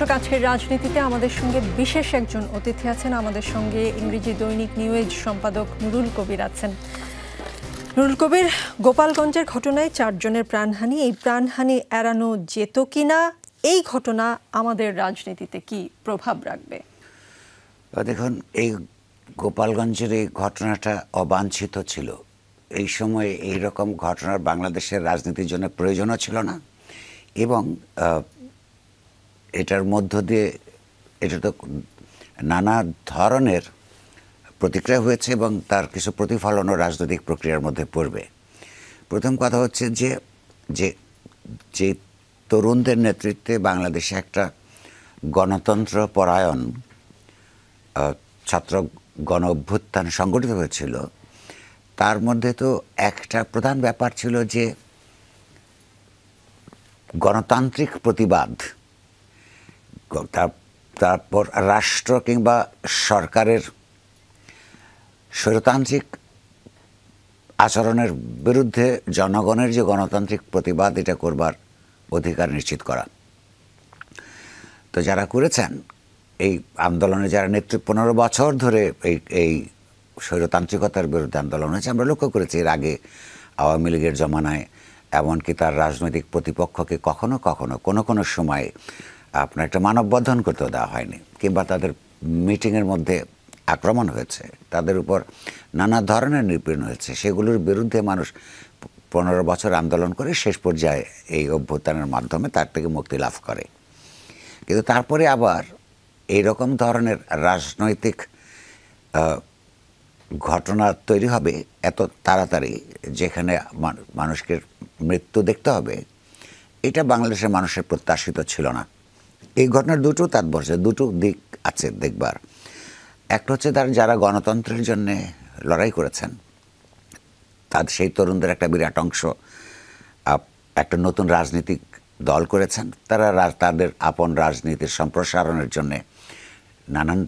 দর্শক, আজকের রাজনীতিতে আমাদের সঙ্গে বিশেষ একজন অতিথি আছেন। আমাদের সঙ্গে ইংরেজি দৈনিক নিউ এজ সম্পাদক নুরুল কবির আছেন। নুরুল কবির, গোপালগঞ্জের ঘটনায় 4 জনের প্রাণহানি, এই প্রাণহানি এড়ানো যেত কিনা, এই ঘটনা আমাদের রাজনীতিতে কি প্রভাব রাখবে? দেখুন, এই গোপালগঞ্জের এই ঘটনাটা অবাঞ্ছিত ছিল। এই সময়ে এই রকম ঘটনার বাংলাদেশের রাজনীতির জন্য প্রয়োজনও ছিল না, এবং এটার মধ্য দিয়ে এটা তো নানা ধরনের প্রতিক্রিয়া হয়েছে এবং তার কিছু প্রতিফলনও রাজনৈতিক প্রক্রিয়ার মধ্যে পড়বে। প্রথম কথা হচ্ছে যে তরুণদের নেতৃত্বে বাংলাদেশে একটা গণতন্ত্র পরায়ণ ছাত্র গণ অভ্যুত্থান সংগঠিত হয়েছিল, তার মধ্যে তো একটা প্রধান ব্যাপার ছিল যে গণতান্ত্রিক প্রতিবাদ, তারপর রাষ্ট্র কিংবা সরকারের স্বৈরতান্ত্রিক আচরণের বিরুদ্ধে জনগণের যে গণতান্ত্রিক প্রতিবাদ, এটা করবার অধিকার নিশ্চিত করা। তো যারা করেছেন এই আন্দোলনে, যারা নেতৃত্ব 15 বছর ধরে এই স্বৈরতান্ত্রিকতার বিরুদ্ধে আন্দোলন হয়েছে, আমরা লক্ষ্য করেছি এর আগে আওয়ামী লীগের জমানায় এমনকি তার রাজনৈতিক প্রতিপক্ষকে কখনো কখনো কোনো সময় আপনার একটা মানববন্ধন করতেও দেওয়া হয়নি, কিংবা তাদের মিটিংয়ের মধ্যে আক্রমণ হয়েছে, তাদের উপর নানা ধরনের নিপীড়ন হয়েছে। সেগুলোর বিরুদ্ধে মানুষ 15 বছর আন্দোলন করে শেষ পর্যায়ে এই অভ্যুত্থানের মাধ্যমে তার থেকে মুক্তি লাভ করে। কিন্তু তারপরে আবার এইরকম ধরনের রাজনৈতিক ঘটনা তৈরি হবে এত তাড়াতাড়ি, যেখানে মানুষকে মৃত্যু দেখতে হবে, এটা বাংলাদেশের মানুষের প্রত্যাশিত ছিল না। এই ঘটনার দুটো তাৎপর্য, দুটো দিক আছে দেখবার। একটা হচ্ছে যারা গণতন্ত্রের জন্যে লড়াই করেছেন, তাদের সেই তরুণদের একটা বিরাট অংশ একটা নতুন রাজনৈতিক দল করেছেন। তারা তাদের আপন রাজনীতির সম্প্রসারণের জন্যে নানান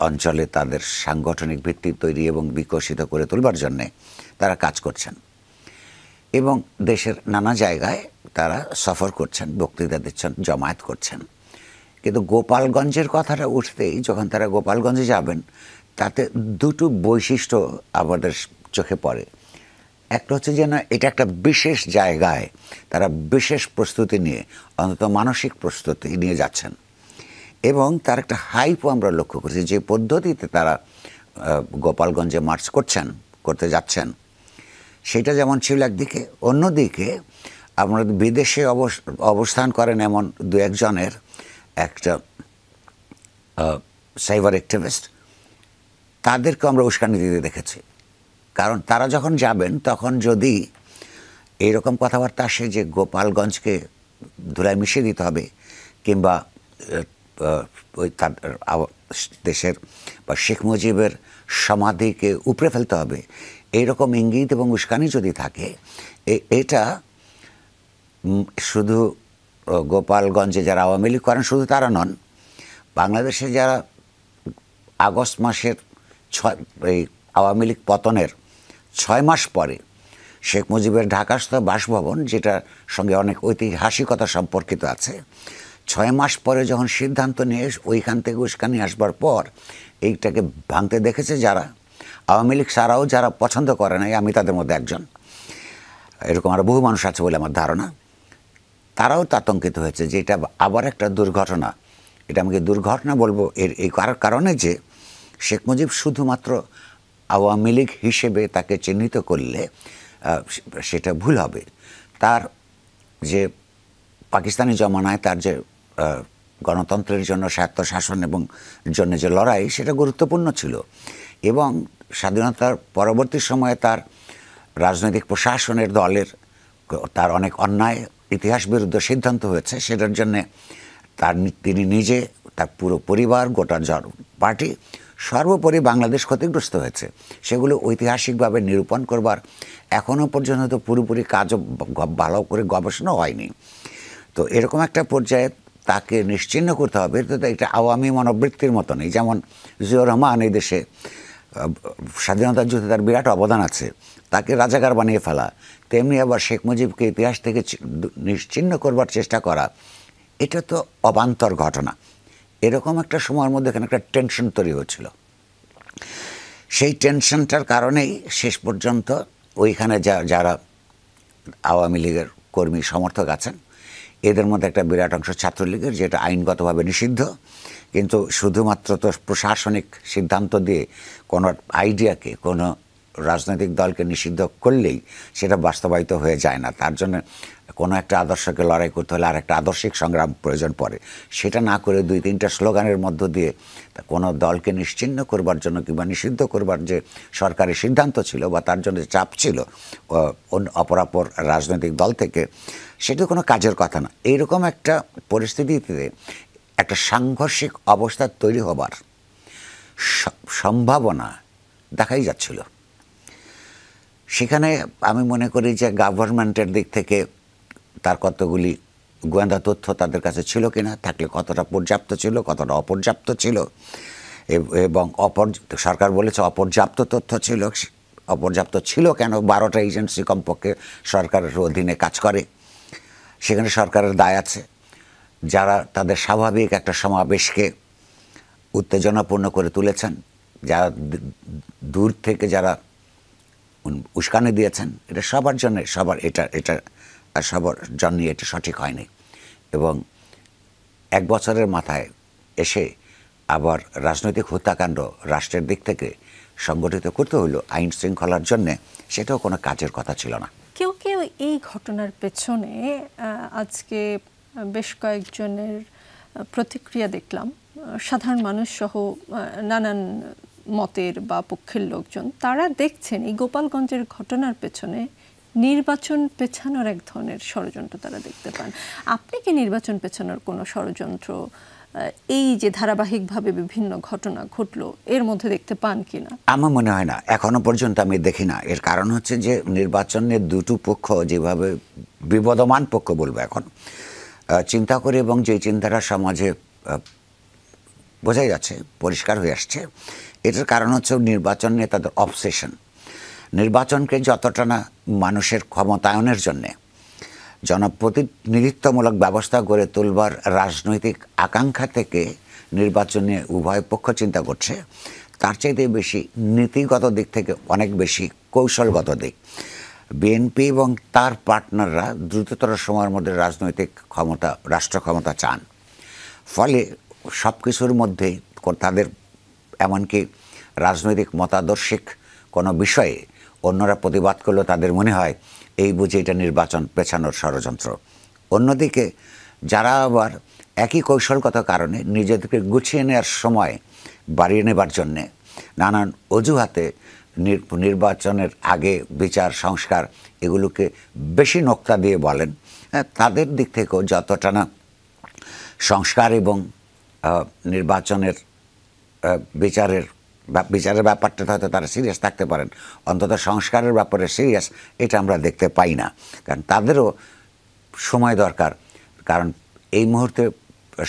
অঞ্চলে তাদের সাংগঠনিক ভিত্তি তৈরি এবং বিকশিত করে তুলবার জন্যে তারা কাজ করছেন, এবং দেশের নানা জায়গায় তারা সফর করছেন, বক্তৃতা দিচ্ছেন, জমায়েত করছেন। কিন্তু গোপালগঞ্জের কথাটা উঠতেই, যখন তারা গোপালগঞ্জে যাবেন, তাতে দুটো বৈশিষ্ট্য আমাদের চোখে পড়ে। একটা হচ্ছে যেন এটা একটা বিশেষ জায়গায় তারা বিশেষ প্রস্তুতি নিয়ে, অন্তত মানসিক প্রস্তুতি নিয়ে যাচ্ছেন, এবং তার একটা হাইপও আমরা লক্ষ্য করছি। যে পদ্ধতিতে তারা গোপালগঞ্জে মার্চ করতে যাচ্ছেন, সেটা যেমন ছিল একদিকে, অন্যদিকে আমরা বিদেশে অবস্থান করেন এমন 2-1 জনের একটা সাইবার অ্যাক্টিভিস্ট, তাদেরকে আমরা উস্কানি দিতে দেখেছি। কারণ তারা যখন যাবেন, তখন যদি এইরকম কথাবার্তা আসে যে গোপালগঞ্জকে ধুলায় মিশিয়ে দিতে হবে, কিংবা ওই দেশের বা শেখ মুজিবের সমাধিকে উপড়ে ফেলতে হবে, এইরকম ইঙ্গিত এবং উস্কানি যদি থাকে, এটা শুধু গোপালগঞ্জে যারা আওয়ামী লীগ করেন শুধু তারা নন, বাংলাদেশে যারা আগস্ট মাসের এই আওয়ামী লীগ পতনের 6 মাস পরে শেখ মুজিবের ঢাকাস্থ বাসভবন, যেটার সঙ্গে অনেক ঐতিহাসিকতা সম্পর্কিত আছে, 6 মাস পরে যখন সিদ্ধান্ত নিয়ে ওইখান থেকে উস্কানি আসবার পর এইটাকে ভাঙতে দেখেছে যারা, আওয়ামী লীগ ছাড়াও যারা পছন্দ করে নাই, আমি তাদের মধ্যে একজন, এরকম আরও বহু মানুষ আছে বলে আমার ধারণা, তারাও আতঙ্কিত হয়েছে যে এটা আবার একটা দুর্ঘটনা। এটা আমাকে দুর্ঘটনা বলবো এই কারণে যে শেখ মুজিব শুধুমাত্র আওয়ামী লীগ হিসেবে তাকে চিহ্নিত করলে সেটা ভুল হবে। তার যে পাকিস্তানি জমানায় তার যে গণতন্ত্রের জন্য, স্বায়ত্তশাসন এবং জন্য যে লড়াই, সেটা গুরুত্বপূর্ণ ছিল, এবং স্বাধীনতার পরবর্তী সময়ে তার রাজনৈতিক প্রশাসনের দলের তার অনেক অন্যায় ইতিহাস বিরুদ্ধ সিদ্ধান্ত হয়েছে, সেটার জন্যে তিনি নিজে, তার পুরো পরিবার, গোটা পার্টি, সর্বোপরি বাংলাদেশ ক্ষতিগ্রস্ত হয়েছে। সেগুলো ঐতিহাসিকভাবে নিরূপণ করবার এখনও পর্যন্ত তো পুরোপুরি কাজও ভালো করে গবেষণা হয়নি। তো এরকম একটা পর্যায়ে তাকে নিশ্চিহ্ন করতে হবে। তো এটা আওয়ামী মনোবৃত্তির মতো নেই। যেমন জিয়াউর রহমান এই দেশে স্বাধীনতার যুদ্ধে তার বিরাট অবদান আছে, তাকে রাজাকার বানিয়ে ফেলা, তেমনি আবার শেখ মুজিবকে ইতিহাস থেকে নিশ্চিহ্ন করবার চেষ্টা করা, এটা তো অবান্তর ঘটনা। এরকম একটা সময়ের মধ্যে এখানে একটা টেনশন তৈরি হচ্ছিল। সেই টেনশনটার কারণেই শেষ পর্যন্ত ওইখানে যারা আওয়ামী লীগের কর্মী সমর্থক আছেন, এদের মধ্যে একটা বিরাট অংশ ছাত্রলীগের, যেটা আইনগতভাবে নিষিদ্ধ, কিন্তু শুধুমাত্র তো প্রশাসনিক সিদ্ধান্ত দিয়ে কোনো আইডিয়াকে, কোনো রাজনৈতিক দলকে নিষিদ্ধ করলেই সেটা বাস্তবায়িত হয়ে যায় না। তার জন্য কোনো একটা আদর্শকে লড়াই করতে হলে আর একটা আদর্শিক সংগ্রাম প্রয়োজন পড়ে। সেটা না করে 2-3টা স্লোগানের মধ্য দিয়ে কোনো দলকে নিশ্চিহ্ন করবার জন্য কিংবা নিষিদ্ধ করবার যে সরকারি সিদ্ধান্ত ছিল বা তার জন্য চাপ ছিল অপরাপর রাজনৈতিক দল থেকে, সেটা কোনো কাজের কথা না। এইরকম একটা পরিস্থিতিতে একটা সাংঘর্ষিক অবস্থা তৈরি হবার সম্ভাবনা দেখাই যাচ্ছিল। সেখানে আমি মনে করি যে গভর্নমেন্টের দিক থেকে তার কতগুলি গোয়েন্দা তথ্য তাদের কাছে ছিল কিনা, থাকলে কতটা পর্যাপ্ত ছিল, কতটা অপর্যাপ্ত ছিল, এবং সরকার বলেছে অপর্যাপ্ত তথ্য ছিল। অপর্যাপ্ত ছিল কেন? 12টা এজেন্সি কমপক্ষে সরকারের অধীনে কাজ করে, সেখানে সরকারের দায় আছে। যারা তাদের স্বাভাবিক একটা সমাবেশকে উত্তেজনাপূর্ণ করে তুলেছেন, যারা দূর থেকে যারা উস্কানি দিয়েছেন, এটা সবার জন্য, সবার জন্য এটা সঠিক হয়নি। এবং 1 বছরের মাথায় এসে আবার রাজনৈতিক হত্যাকাণ্ড রাষ্ট্রের দিক থেকে সংগঠিত করতে হলো আইন শৃঙ্খলার জন্যে, সেটাও কোনো কাজের কথা ছিল না। কেউ কেউ এই ঘটনার পেছনে আজকে বেশ কয়েকজনের প্রতিক্রিয়া দেখলাম, সাধারণ মানুষ সহ নানান মতের বা পক্ষের লোকজন, তারা দেখছেন এই গোপালগঞ্জের ঘটনার পেছনে নির্বাচন পেছানোর এক ধরনের ষড়যন্ত্র তারা দেখতে পান। আপনি কি নির্বাচন পেছানোর কোনো ষড়যন্ত্র এই যে ধারাবাহিকভাবে বিভিন্ন ঘটনা ঘটলো এর মধ্যে দেখতে পান কিনা? আমার মনে হয় না, এখনো পর্যন্ত আমি দেখি না। এর কারণ হচ্ছে যে নির্বাচনের দুটো পক্ষ যেভাবে বিবদমান পক্ষ বলবো এখন চিন্তা করে, এবং যে চিন্তাটা সমাজে বোঝাই যাচ্ছে, পরিষ্কার হয়ে আসছে, এটার কারণ হচ্ছে নির্বাচন নিয়ে তাদের অবসেশন। নির্বাচনকে যতটা না মানুষের ক্ষমতায়নের জন্যে, জনপ্রতিনিধিত্বমূলক ব্যবস্থা গড়ে তুলবার রাজনৈতিক আকাঙ্ক্ষা থেকে নির্বাচন নিয়ে উভয় পক্ষ চিন্তা করছে, তার চাইতে বেশি নীতিগত দিক থেকে অনেক বেশি কৌশলগত দিক। বিএনপি এবং তার পার্টনাররা দ্রুততর সময়ের মধ্যে রাজনৈতিক ক্ষমতা, রাষ্ট্র ক্ষমতা চান। ফলে সব কিছুর মধ্যেই তাদের, এমনকি রাজনৈতিক মতাদর্শিক কোনো বিষয়ে অন্যরা প্রতিবাদ করলেও তাদের মনে হয় এই বুঝে এটা নির্বাচন পেছানোর ষড়যন্ত্র। অন্যদিকে যারা আবার একই কৌশলগত কারণে নিজেদেরকে গুছিয়ে নেওয়ার সময় বাড়িয়ে নেবার জন্যে নানান অজুহাতে নির্বাচনের আগে বিচার সংস্কার এগুলোকে বেশি নোক্তা দিয়ে বলেন, তাদের দিক থেকেও যতটা না সংস্কার এবং নির্বাচনের বিচারের ব্যাপারটা হয়তো তারা সিরিয়াস থাকতে পারেন, অন্তত সংস্কারের ব্যাপারে সিরিয়াস এটা আমরা দেখতে পাই না। কারণ তাদেরও সময় দরকার। কারণ এই মুহূর্তে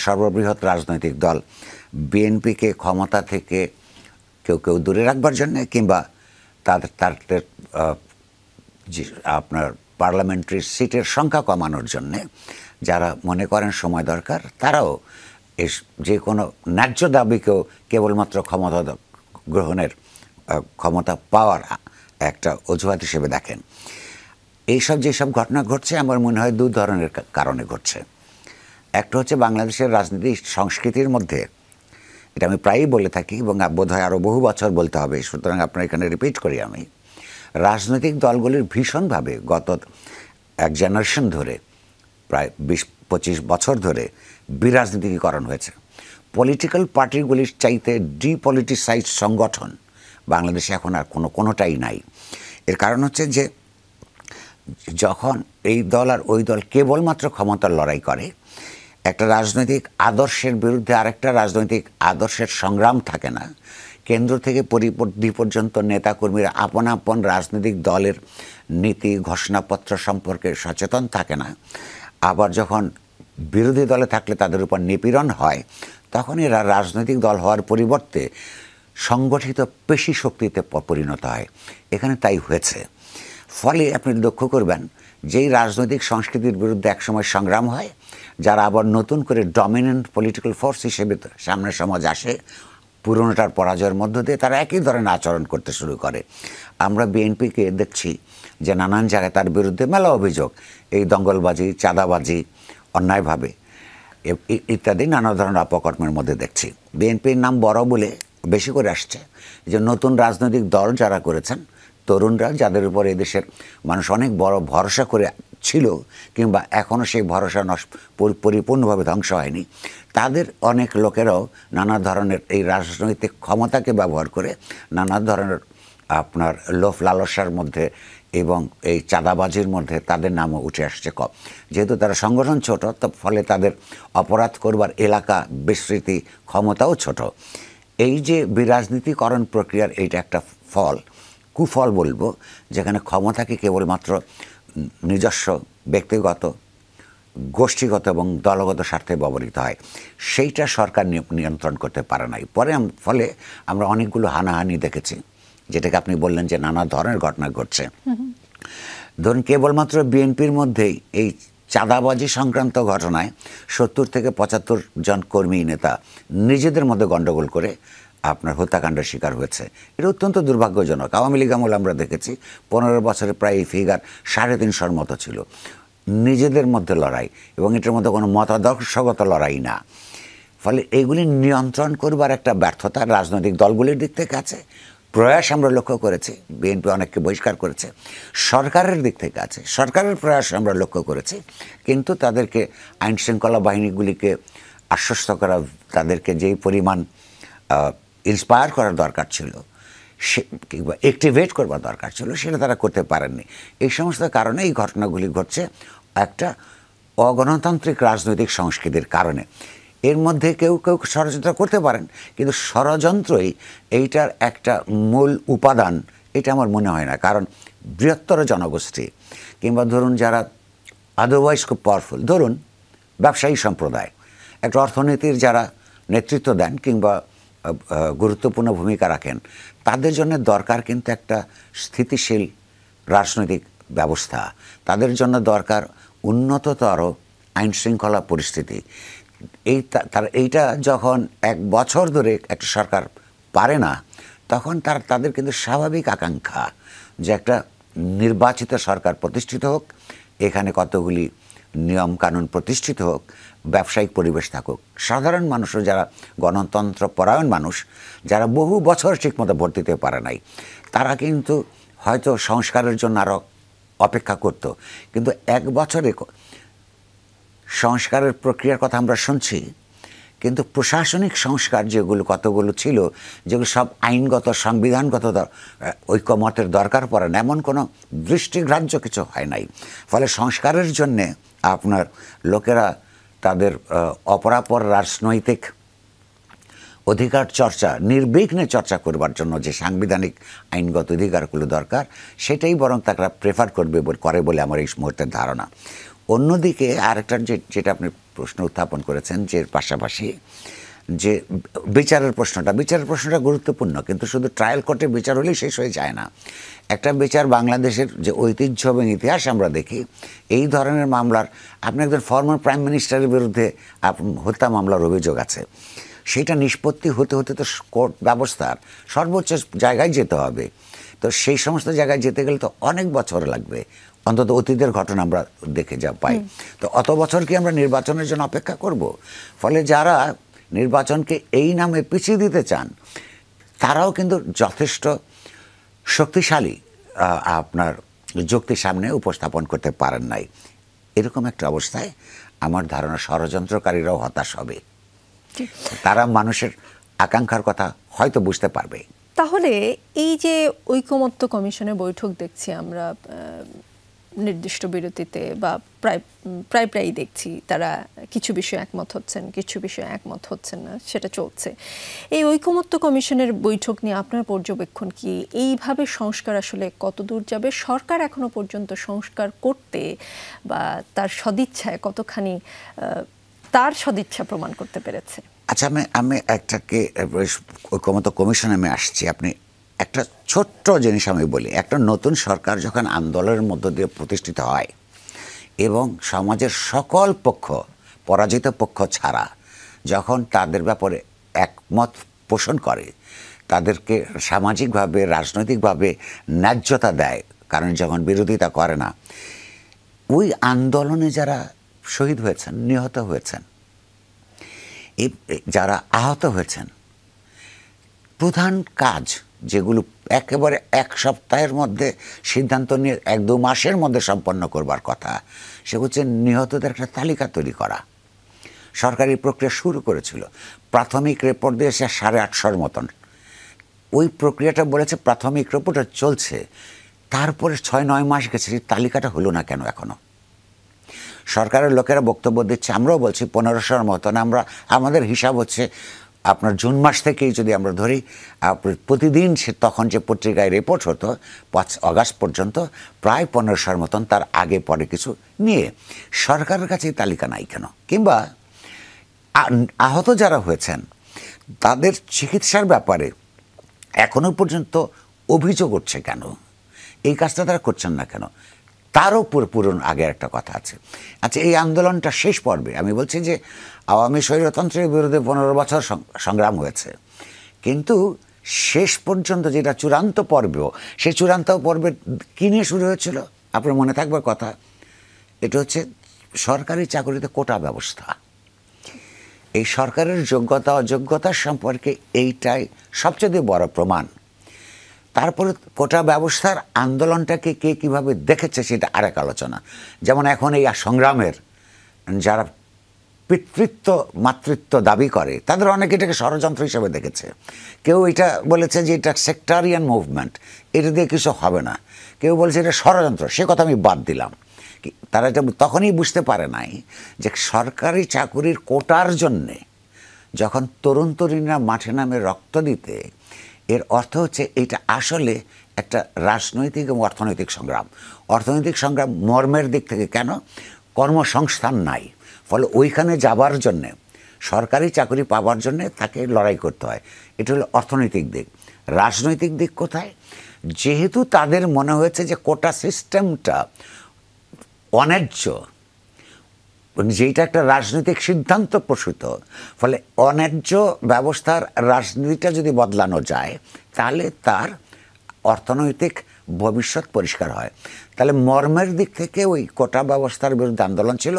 সর্ববৃহৎ রাজনৈতিক দল বিএনপিকে ক্ষমতা থেকে কেউ দূরে রাখবার জন্যে, কিংবা তাদের আপনার পার্লামেন্টারি সিটের সংখ্যা কমানোর জন্যে যারা মনে করেন সময় দরকার, তারাও যে কোনো ন্যায্য দাবিকেও কেবলমাত্র ক্ষমতা গ্রহণের ক্ষমতা পাওয়ার একটা অজুহাত হিসেবে দেখেন। যেসব ঘটনা ঘটছে আমার মনে হয় 2 ধরনের কারণে ঘটছে। একটা হচ্ছে বাংলাদেশের রাজনীতি সংস্কৃতির মধ্যে, এটা আমি প্রায়ই বলে থাকি এবং বোধ হয় আরও বহু বছর বলতে হবে, সুতরাং আপনার এখানে রিপিট করি আমি, রাজনৈতিক দলগুলির ভীষণভাবে গত এক জেনারেশন ধরে, প্রায় 20-25 বছর ধরে বিরাজনীতিকরণ হয়েছে। পলিটিক্যাল পার্টিগুলির চাইতে ডিপলিটিসাইজ সংগঠন বাংলাদেশে এখন আর কোনোটাই নাই। এর কারণ হচ্ছে যে যখন এই দল আর ওই দল কেবলমাত্র ক্ষমতার লড়াই করে, একটা রাজনৈতিক আদর্শের বিরুদ্ধে আরেকটা রাজনৈতিক আদর্শের সংগ্রাম থাকে না, কেন্দ্র থেকে পরিধি পর্যন্ত নেতাকর্মীরা আপন আপন রাজনৈতিক দলের নীতি ঘোষণাপত্র সম্পর্কে সচেতন থাকে না, আবার যখন বিরোধী দলে থাকলে তাদের উপর নিপীড়ন হয়, তখন এরা রাজনৈতিক দল হওয়ার পরিবর্তে সংগঠিত পেশি শক্তিতে পরিণত হয়। এখানে তাই হয়েছে। ফলে আপনি লক্ষ্য করবেন যেই রাজনৈতিক সংস্কৃতির বিরুদ্ধে একসময় সংগ্রাম হয়, যারা আবার নতুন করে ডমিনেন্ট পলিটিক্যাল ফোর্স হিসেবে সামনের সমাজ আসে, পুরনোটার পরাজয়ের মধ্য দিয়ে তারা একই ধরনের আচরণ করতে শুরু করে। আমরা বিএনপিকে দেখছি যে নানান জায়গায় তার বিরুদ্ধে মেলা অভিযোগ, এই দঙ্গলবাজি, চাঁদাবাজি, অন্যায়ভাবে ইত্যাদি নানা ধরনের অপকর্মের মধ্যে দেখছি। বিএনপির নাম বড় বলে বেশি করে আসছে, যে নতুন রাজনৈতিক দল যারা করেছেন, তরুণরা, যাদের উপর এদেশের মানুষ অনেক বড় ভরসা করে ছিল, কিংবা এখনও সেই ভরসা পরিপূর্ণভাবে ধ্বংস হয়নি, তাদের অনেক লোকেরাও নানা ধরনের এই রাজনৈতিক ক্ষমতাকে ব্যবহার করে নানা ধরনের আপনার লোভ লালসার মধ্যে এবং এই চাঁদাবাজির মধ্যে তাদের নামও উঠে আসছে কম। যেহেতু তারা সংগঠন ছোট, তো ফলে তাদের অপরাধ করবার এলাকা, বিস্তৃতি, ক্ষমতাও ছোট। এই যে বিরাজনীতিকরণ প্রক্রিয়ার এইটা একটা ফল, কুফল বলবো, যেখানে ক্ষমতাকে কেবলমাত্র নিজস্ব, ব্যক্তিগত, গোষ্ঠীগত এবং দলগত স্বার্থে ব্যবহৃত হয়, সেইটা সরকার নিয়ন্ত্রণ করতে পারে নাই। ফলে আমরা অনেকগুলো হানাহানি দেখেছি, যেটাকে আপনি বললেন যে নানা ধরনের ঘটনা ঘটছে। ধরুন, কেবলমাত্র বিএনপির মধ্যেই এই চাঁদাবাজি সংক্রান্ত ঘটনায় 70 থেকে 75 জন কর্মী নেতা নিজেদের মধ্যে গণ্ডগোল করে আপনার হত্যাকাণ্ডের শিকার হয়েছে। এটা অত্যন্ত দুর্ভাগ্যজনক। আওয়ামী লীগ আমল আমরা দেখেছি 15 বছরে প্রায় এই ফিগার 350-র মতো ছিল। নিজেদের মধ্যে লড়াই, এবং এটার মধ্যে কোনো মতাদর্শগত লড়াই না। ফলে এইগুলি নিয়ন্ত্রণ করবার একটা ব্যর্থতা রাজনৈতিক দলগুলির দিক থেকে আছে। প্রয়াস আমরা লক্ষ্য করেছি, বিএনপি অনেককে বহিষ্কার করেছে। সরকারের দিক থেকে আছে, সরকারের প্রয়াস আমরা লক্ষ্য করেছি, কিন্তু তাদেরকে আইনশৃঙ্খলা বাহিনীগুলিকে আশ্বস্ত করা, তাদেরকে যেই পরিমাণ ইন্সপায়ার করার দরকার ছিল, সে কিংবা অ্যাক্টিভেট করবার দরকার ছিল, সেটা তারা করতে পারেননি। এই সমস্ত কারণে এই ঘটনাগুলি ঘটছে একটা অগণতান্ত্রিক রাজনৈতিক সংস্কৃতির কারণে। এর মধ্যে কেউ কেউ ষড়যন্ত্র করতে পারেন, কিন্তু ষড়যন্ত্রই এইটার একটা মূল উপাদান, এটা আমার মনে হয় না। কারণ বৃহত্তর জনগোষ্ঠী, কিংবা ধরুন যারা আদারওয়াইজ খুব পাওয়ারফুল, ধরুন ব্যবসায়ী সম্প্রদায়, একটা অর্থনীতির যারা নেতৃত্ব দেন কিংবা গুরুত্বপূর্ণ ভূমিকা রাখেন, তাদের জন্য দরকার কিন্তু একটা স্থিতিশীল রাজনৈতিক ব্যবস্থা। তাদের জন্য দরকার উন্নততর আইনশৃঙ্খলা পরিস্থিতি। এইটা যখন 1 বছর ধরে একটা সরকার পারে না, তখন তাদের কিন্তু স্বাভাবিক আকাঙ্ক্ষা যে একটা নির্বাচিত সরকার প্রতিষ্ঠিত হোক, এখানে কতগুলি নিয়ম কানুন প্রতিষ্ঠিত হোক, ব্যবসায়িক পরিবেশ থাকুক। সাধারণ মানুষও, যারা গণতন্ত্র পরায়ণ মানুষ, যারা বহু বছর ঠিকমতো ভোট দিতে পারে নাই, তারা কিন্তু হয়তো সংস্কারের জন্য আরও অপেক্ষা করত। কিন্তু 1 বছরে সংস্কারের প্রক্রিয়ার কথা আমরা শুনছি, কিন্তু প্রশাসনিক সংস্কার যেগুলো কতগুলো ছিল, যেগুলো সব আইনগত, সংবিধানগত ঐকমত্যের দরকার পড়ে না, এমন কোনো দৃষ্টিগ্রাহ্য কিছু হয় নাই। ফলে সংস্কারের জন্যে আপনার লোকেরা তাদের অপরাপর রাজনৈতিক অধিকার চর্চা, নির্বিঘ্নে চর্চা করবার জন্য যে সাংবিধানিক আইনগত অধিকারগুলো দরকার, সেটাই বরং তারা প্রেফার করে বলে আমার এই মুহূর্তের ধারণা। অন্যদিকে আরেকটা যেটা আপনি প্রশ্ন উত্থাপন করেছেন, যে পাশাপাশি যে বিচারের প্রশ্নটা গুরুত্বপূর্ণ, কিন্তু শুধু ট্রায়াল কোর্টে বিচার হলেই শেষ হয়ে যায় না। একটা বিচার, বাংলাদেশের যে ঐতিহ্য এবং ইতিহাস আমরা দেখি, এই ধরনের মামলার, আপনি একজন ফর্মার প্রাইম মিনিস্টারের বিরুদ্ধে হত্যা মামলার অভিযোগ আছে, সেটা নিষ্পত্তি হতে হতে তো কোর্ট ব্যবস্থার সর্বোচ্চ জায়গায় যেতে হবে। তো সেই সমস্ত জায়গায় যেতে গেলে তো অনেক বছর লাগবে, অন্তত অতীতের ঘটনা আমরা দেখে যা পাই। তো অত বছর কি আমরা নির্বাচনের জন্য অপেক্ষা করব? ফলে যারা নির্বাচনকে এই নামে পিছিয়ে দিতে চান, তারাও কিন্তু যথেষ্ট শক্তিশালী আপনার যুক্তি সামনে উপস্থাপন করতে পারেন নাই। এরকম একটা অবস্থায় আমার ধারণা ষড়যন্ত্রকারীরাও হতাশ হবে, তারা মানুষের আকাঙ্ক্ষার কথা হয়তো বুঝতে পারবে। তাহলে এই যে ঐকমত্য কমিশনের বৈঠক দেখছি আমরা নির্দিষ্ট বিরতিতে বা প্রায় দেখছি, তারা কিছু বিষয়ে একমত হচ্ছেন, কিছু বিষয়ে একমত হচ্ছেন না, সেটা চলছে। এই ঐকমত্য কমিশনের বৈঠক নিয়ে আপনার পর্যবেক্ষণ কি? এইভাবে সংস্কার আসলে কত দূর যাবে? সরকার এখনো পর্যন্ত সংস্কার করতে বা তার সদিচ্ছায় কতখানি তার সদিচ্ছা প্রমাণ করতে পেরেছে? আচ্ছা, আমি একটাকে ঐকমত্য কমিশনে আমি আসছি। আপনি একটা ছোট্ট জিনিস আমি বলি, একটা নতুন সরকার যখন আন্দোলনের মধ্য দিয়ে প্রতিষ্ঠিত হয়, এবং সমাজের সকল পক্ষ, পরাজিত পক্ষ ছাড়া, যখন তাদের ব্যাপারে একমত পোষণ করে, তাদেরকে সামাজিকভাবে রাজনৈতিকভাবে ন্যায্যতা দেয়, কারণ যখন বিরোধিতা করে না, ওই আন্দোলনে যারা শহীদ হয়েছেন, নিহত হয়েছেন, যারা আহত হয়েছেন, প্রধান কাজ যেগুলো একেবারে এক সপ্তাহের মধ্যে সিদ্ধান্ত নিয়ে 1-2 মাসের মধ্যে সম্পন্ন করবার কথা, সে হচ্ছে নিহতদের একটা তালিকা তৈরি করা। সরকারি প্রক্রিয়া শুরু করেছিল, প্রাথমিক রিপোর্ট দিয়েছে 850 মতন। ওই প্রক্রিয়াটা বলেছে প্রাথমিক রিপোর্টটা চলছে, তারপরে 6-9 মাস গেছে, সেই তালিকাটা হলো না কেন এখনো? সরকারের লোকেরা বক্তব্য দিচ্ছে, আমরাও বলছি 1500 মতন। আমাদের হিসাব হচ্ছে আপনার জুন মাস থেকেই যদি আমরা ধরি, প্রতিদিন তখন যে পত্রিকায় রিপোর্ট হতো 5 আগস্ট পর্যন্ত, প্রায় 1500 মতন। তার আগে পরে কিছু নিয়ে সরকারের কাছে তালিকা নাই কেন? কিংবা আহত যারা হয়েছেন তাদের চিকিৎসার ব্যাপারে এখনো পর্যন্ত অভিযোগ উঠছে কেন? এই কাজটা তারা করছেন না কেন? তারও পূরণ আগে একটা কথা আছে। আচ্ছা, এই আন্দোলনটা শেষ পর্বে আমি বলছি যে আওয়ামী স্বৈরতন্ত্রের বিরুদ্ধে 15 বছর সংগ্রাম হয়েছে, কিন্তু শেষ পর্যন্ত যেটা চূড়ান্ত পর্ব, সেই চূড়ান্ত পর্বে কী নিয়ে শুরু হয়েছিল আপনার মনে থাকবার কথা? এটা হচ্ছে সরকারি চাকরিতে কোটা ব্যবস্থা। এই সরকারের যোগ্যতা অযোগ্যতার সম্পর্কে এইটাই সবচেয়ে বড় প্রমাণ। তারপরে কোটা ব্যবস্থার আন্দোলনটাকে কে কীভাবে দেখেছে সেটা আরেক আলোচনা। যেমন এখন এই সংগ্রামের যারা পিতৃত্ব মাতৃত্ব দাবি করে, তাদের অনেকে এটাকে ষড়যন্ত্র হিসেবে দেখেছে। কেউ এটা বলেছে যে এটা সেক্টারিয়ান মুভমেন্ট, এটা দিয়ে কিছু হবে না। কেউ বলেছে এটা ষড়যন্ত্র, সে কথা আমি বাদ দিলাম। তারা এটা তখনই বুঝতে পারে নাই যে সরকারি চাকুরির কোটার জন্যে যখন তরুণ তরুণীরা মাঠে নামে রক্ত দিতে, এর অর্থ হচ্ছে এটা আসলে একটা রাজনৈতিক এবং অর্থনৈতিক সংগ্রাম। অর্থনৈতিক সংগ্রাম মর্মের দিক থেকে কেন? কর্মসংস্থান নাই, ফলে ওইখানে যাবার জন্যে, সরকারি চাকরি পাওয়ার জন্যে তাকে লড়াই করতে হয়। এটা হলো অর্থনৈতিক দিক। রাজনৈতিক দিক কোথায়? যেহেতু তাদের মনে হয়েছে যে কোটা সিস্টেমটা অন্যায্য, যেটা একটা রাজনৈতিক সিদ্ধান্ত প্রসূত, ফলে অন্যায্য ব্যবস্থার রাজনীতিটা যদি বদলানো যায়, তাহলে তার অর্থনৈতিক ভবিষ্যৎ পরিষ্কার হয়। তাহলে মর্মের দিক থেকে ওই কোটা ব্যবস্থার বিরুদ্ধে আন্দোলন ছিল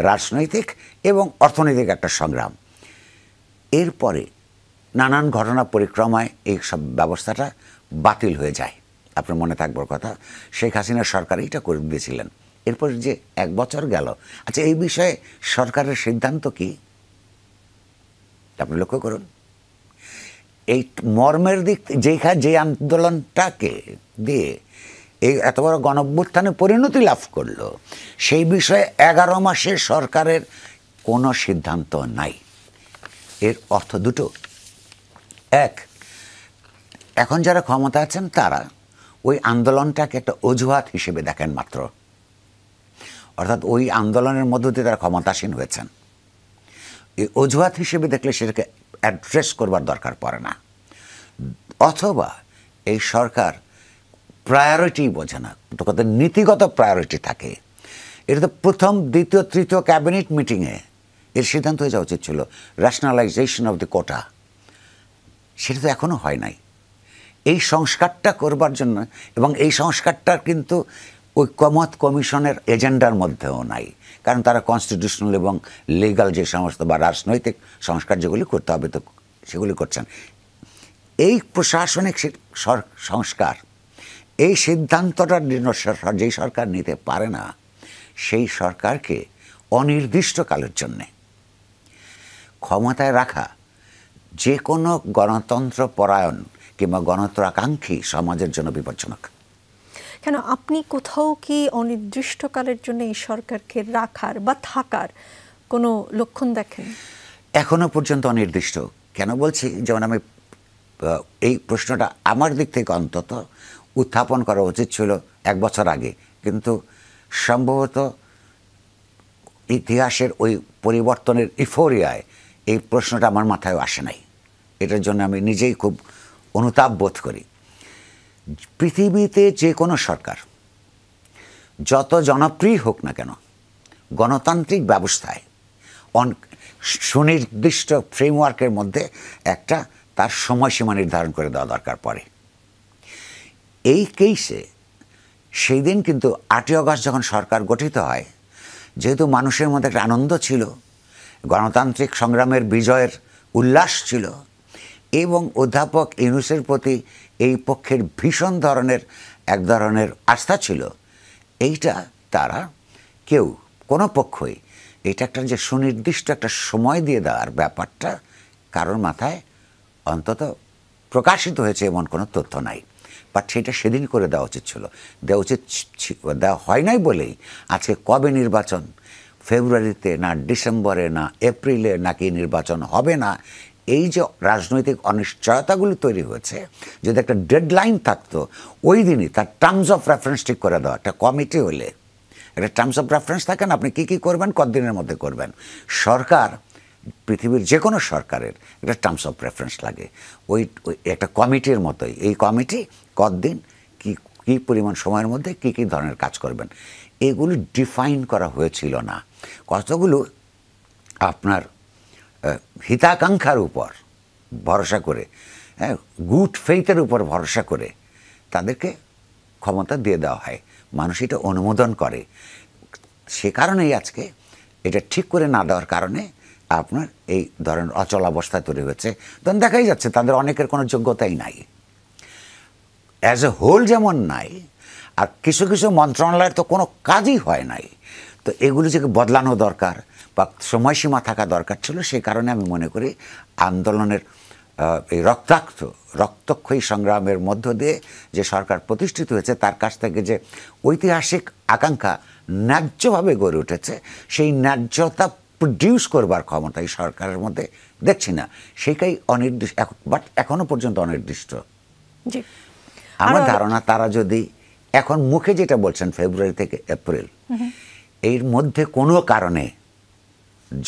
রাজনৈতিক এবং অর্থনৈতিক একটা সংগ্রাম। এরপরে নানান ঘটনা পরিক্রমায় এই সব ব্যবস্থাটা বাতিল হয়ে যায়। আপনার মনে থাকবার কথা, শেখ হাসিনার সরকার এটা করে দিয়েছিলেন। এরপর যে 1 বছর গেল, আচ্ছা এই বিষয়ে সরকারের সিদ্ধান্ত কি আপনি লক্ষ্য করুন। এই মর্মের দিক যে আন্দোলনটাকে দিয়ে এই এত বড় গণঅভ্যুত্থানে পরিণতি লাভ করলো, সেই বিষয়ে 11 মাসে সরকারের কোনো সিদ্ধান্ত নাই। এর অর্থ দুটো। এক, এখন যারা ক্ষমতা আছেন তারা ওই আন্দোলনটাকে একটা অজুহাত হিসেবে দেখেন মাত্র, অর্থাৎ ওই আন্দোলনের মধ্য দিয়ে তারা ক্ষমতাসীন হয়েছেন। এই অজুহাত হিসেবে দেখলে সেটাকে অ্যাড্রেস করবার দরকার পড়ে না। অথবা এই সরকার প্রায়োরিটি বোঝে না, কত নীতিগত প্রায়োরিটি থাকে। এটা তো প্রথম, দ্বিতীয়, তৃতীয় ক্যাবিনেট মিটিংয়ে এর সিদ্ধান্ত হয়ে যাওয়া উচিত ছিল, ন্যাশনালাইজেশন অফ দ্য কোটা। সেটা তো এখনও হয় নাই। এই সংস্কারটা করবার জন্য, এবং এই সংস্কারটা কিন্তু ঐক্যমত কমিশনের এজেন্ডার মধ্যেও নাই, কারণ তারা কনস্টিটিউশনাল এবং লিগাল যে সমস্ত বা রাজনৈতিক সংস্কার যেগুলি করতে হবে তো সেগুলি করছেন। এই প্রশাসনিক সংস্কার, এই সিদ্ধান্তটা যেই সরকার নিতে পারে না, সেই সরকারকে অনির্দিষ্টকালের জন্যে ক্ষমতায় রাখা যে কোনো গণতন্ত্র পরায়ণ কিংবা গণতন্ত্রাকাঙ্ক্ষী সমাজের জন্য বিপজ্জনক। কেন আপনি কোথাও কি অনির্দিষ্টকালের জন্য এই সরকারকে রাখার বা থাকার কোনো লক্ষণ দেখেন? এখনো পর্যন্ত অনির্দিষ্ট। কেন বলছি? যেমন আমি এই প্রশ্নটা আমার দিক থেকে অন্তত উত্থাপন করা উচিত ছিল 1 বছর আগে, কিন্তু সম্ভবত ইতিহাসের ওই পরিবর্তনের ইফোরিয়ায় এই প্রশ্নটা আমার মাথায় আসে নাই। এটার জন্য আমি নিজেই খুব অনুতাপ বোধ করি। পৃথিবীতে যে কোনো সরকার যত জনপ্রিয় হোক না কেন, গণতান্ত্রিক ব্যবস্থায় সুনির্দিষ্ট ফ্রেমওয়ার্কের মধ্যে একটা তার সময়সীমা নির্ধারণ করে দেওয়া দরকার পড়ে। এই কেসে সেই দিন কিন্তু 8ই আগস্ট যখন সরকার গঠিত হয়, যেহেতু মানুষের মধ্যে একটা আনন্দ ছিল, গণতান্ত্রিক সংগ্রামের বিজয়ের উল্লাস ছিল এবং অধ্যাপক ইউনূসের প্রতি এই পক্ষের ভীষণ ধরনের এক ধরনের আস্থা ছিল, এইটা তারা কেউ কোনো পক্ষই এটা একটা যে সুনির্দিষ্ট একটা সময় দিয়ে দেওয়ার ব্যাপারটা কারোর মাথায় অন্তত প্রকাশিত হয়েছে এমন কোনো তথ্য নাই। বাট সেটা সেদিন করে দেওয়া উচিত ছিল, দেওয়া হয় নাই বলেই আজকে কবে নির্বাচন, ফেব্রুয়ারিতে না ডিসেম্বরে না এপ্রিলে নাকি নির্বাচন হবে না, এই যে রাজনৈতিক অনিশ্চয়তাগুলো তৈরি হয়েছে, যদি একটা ডেডলাইন থাকতো ওই দিনই তার টার্মস অফ রেফারেন্স ঠিক করে দেওয়া। একটা কমিটি হলে একটা টার্মস অফ রেফারেন্স থাকে না, আপনি কী করবেন, কতদিনের মধ্যে করবেন। সরকার, পৃথিবীর যে কোনো সরকারের একটা টার্মস অফ রেফারেন্স লাগে, ওই একটা কমিটির মতোই। এই কমিটি কতদিন কী পরিমাণ সময়ের মধ্যে কী ধরনের কাজ করবেন, এগুলো ডিফাইন করা হয়েছিল না। কতগুলো আপনার হিতাকাঙ্ক্ষার উপর ভরসা করে, গুড ফেইথের উপর ভরসা করে তাদেরকে ক্ষমতা দিয়ে দেওয়া হয়, মানুষ এটা অনুমোদন করে। সে কারণেই আজকে এটা ঠিক করে না দেওয়ার কারণে আপনার এই ধরনের অচলাবস্থা তৈরি হয়েছে। তখন দেখাই যাচ্ছে তাদের অনেকের কোনো যোগ্যতাই নাই, অ্যাজ এ হোল যেমন নাই, আর কিছু কিছু মন্ত্রণালয়ের তো কোনো কাজই হয় নাই। তো এগুলো যে বদলানো দরকার বা সময়সীমা থাকা দরকার ছিল। সেই কারণে আমি মনে করি আন্দোলনের এই রক্তক্ষয়ী সংগ্রামের মধ্য দিয়ে যে সরকার প্রতিষ্ঠিত হয়েছে, তার কাছ থেকে যে ঐতিহাসিক আকাঙ্ক্ষা ন্যায্যভাবে গড়ে উঠেছে, সেই ন্যায্যতা প্রডিউস করবার ক্ষমতা এই সরকারের মধ্যে দেখছি না। সেইটাই অনির্দিষ্ট, বাট এখনো পর্যন্ত অনির্দিষ্ট। আমার ধারণা তারা যদি এখন মুখে যেটা বলছেন ফেব্রুয়ারি থেকে এপ্রিল, এর মধ্যে কোনো কারণে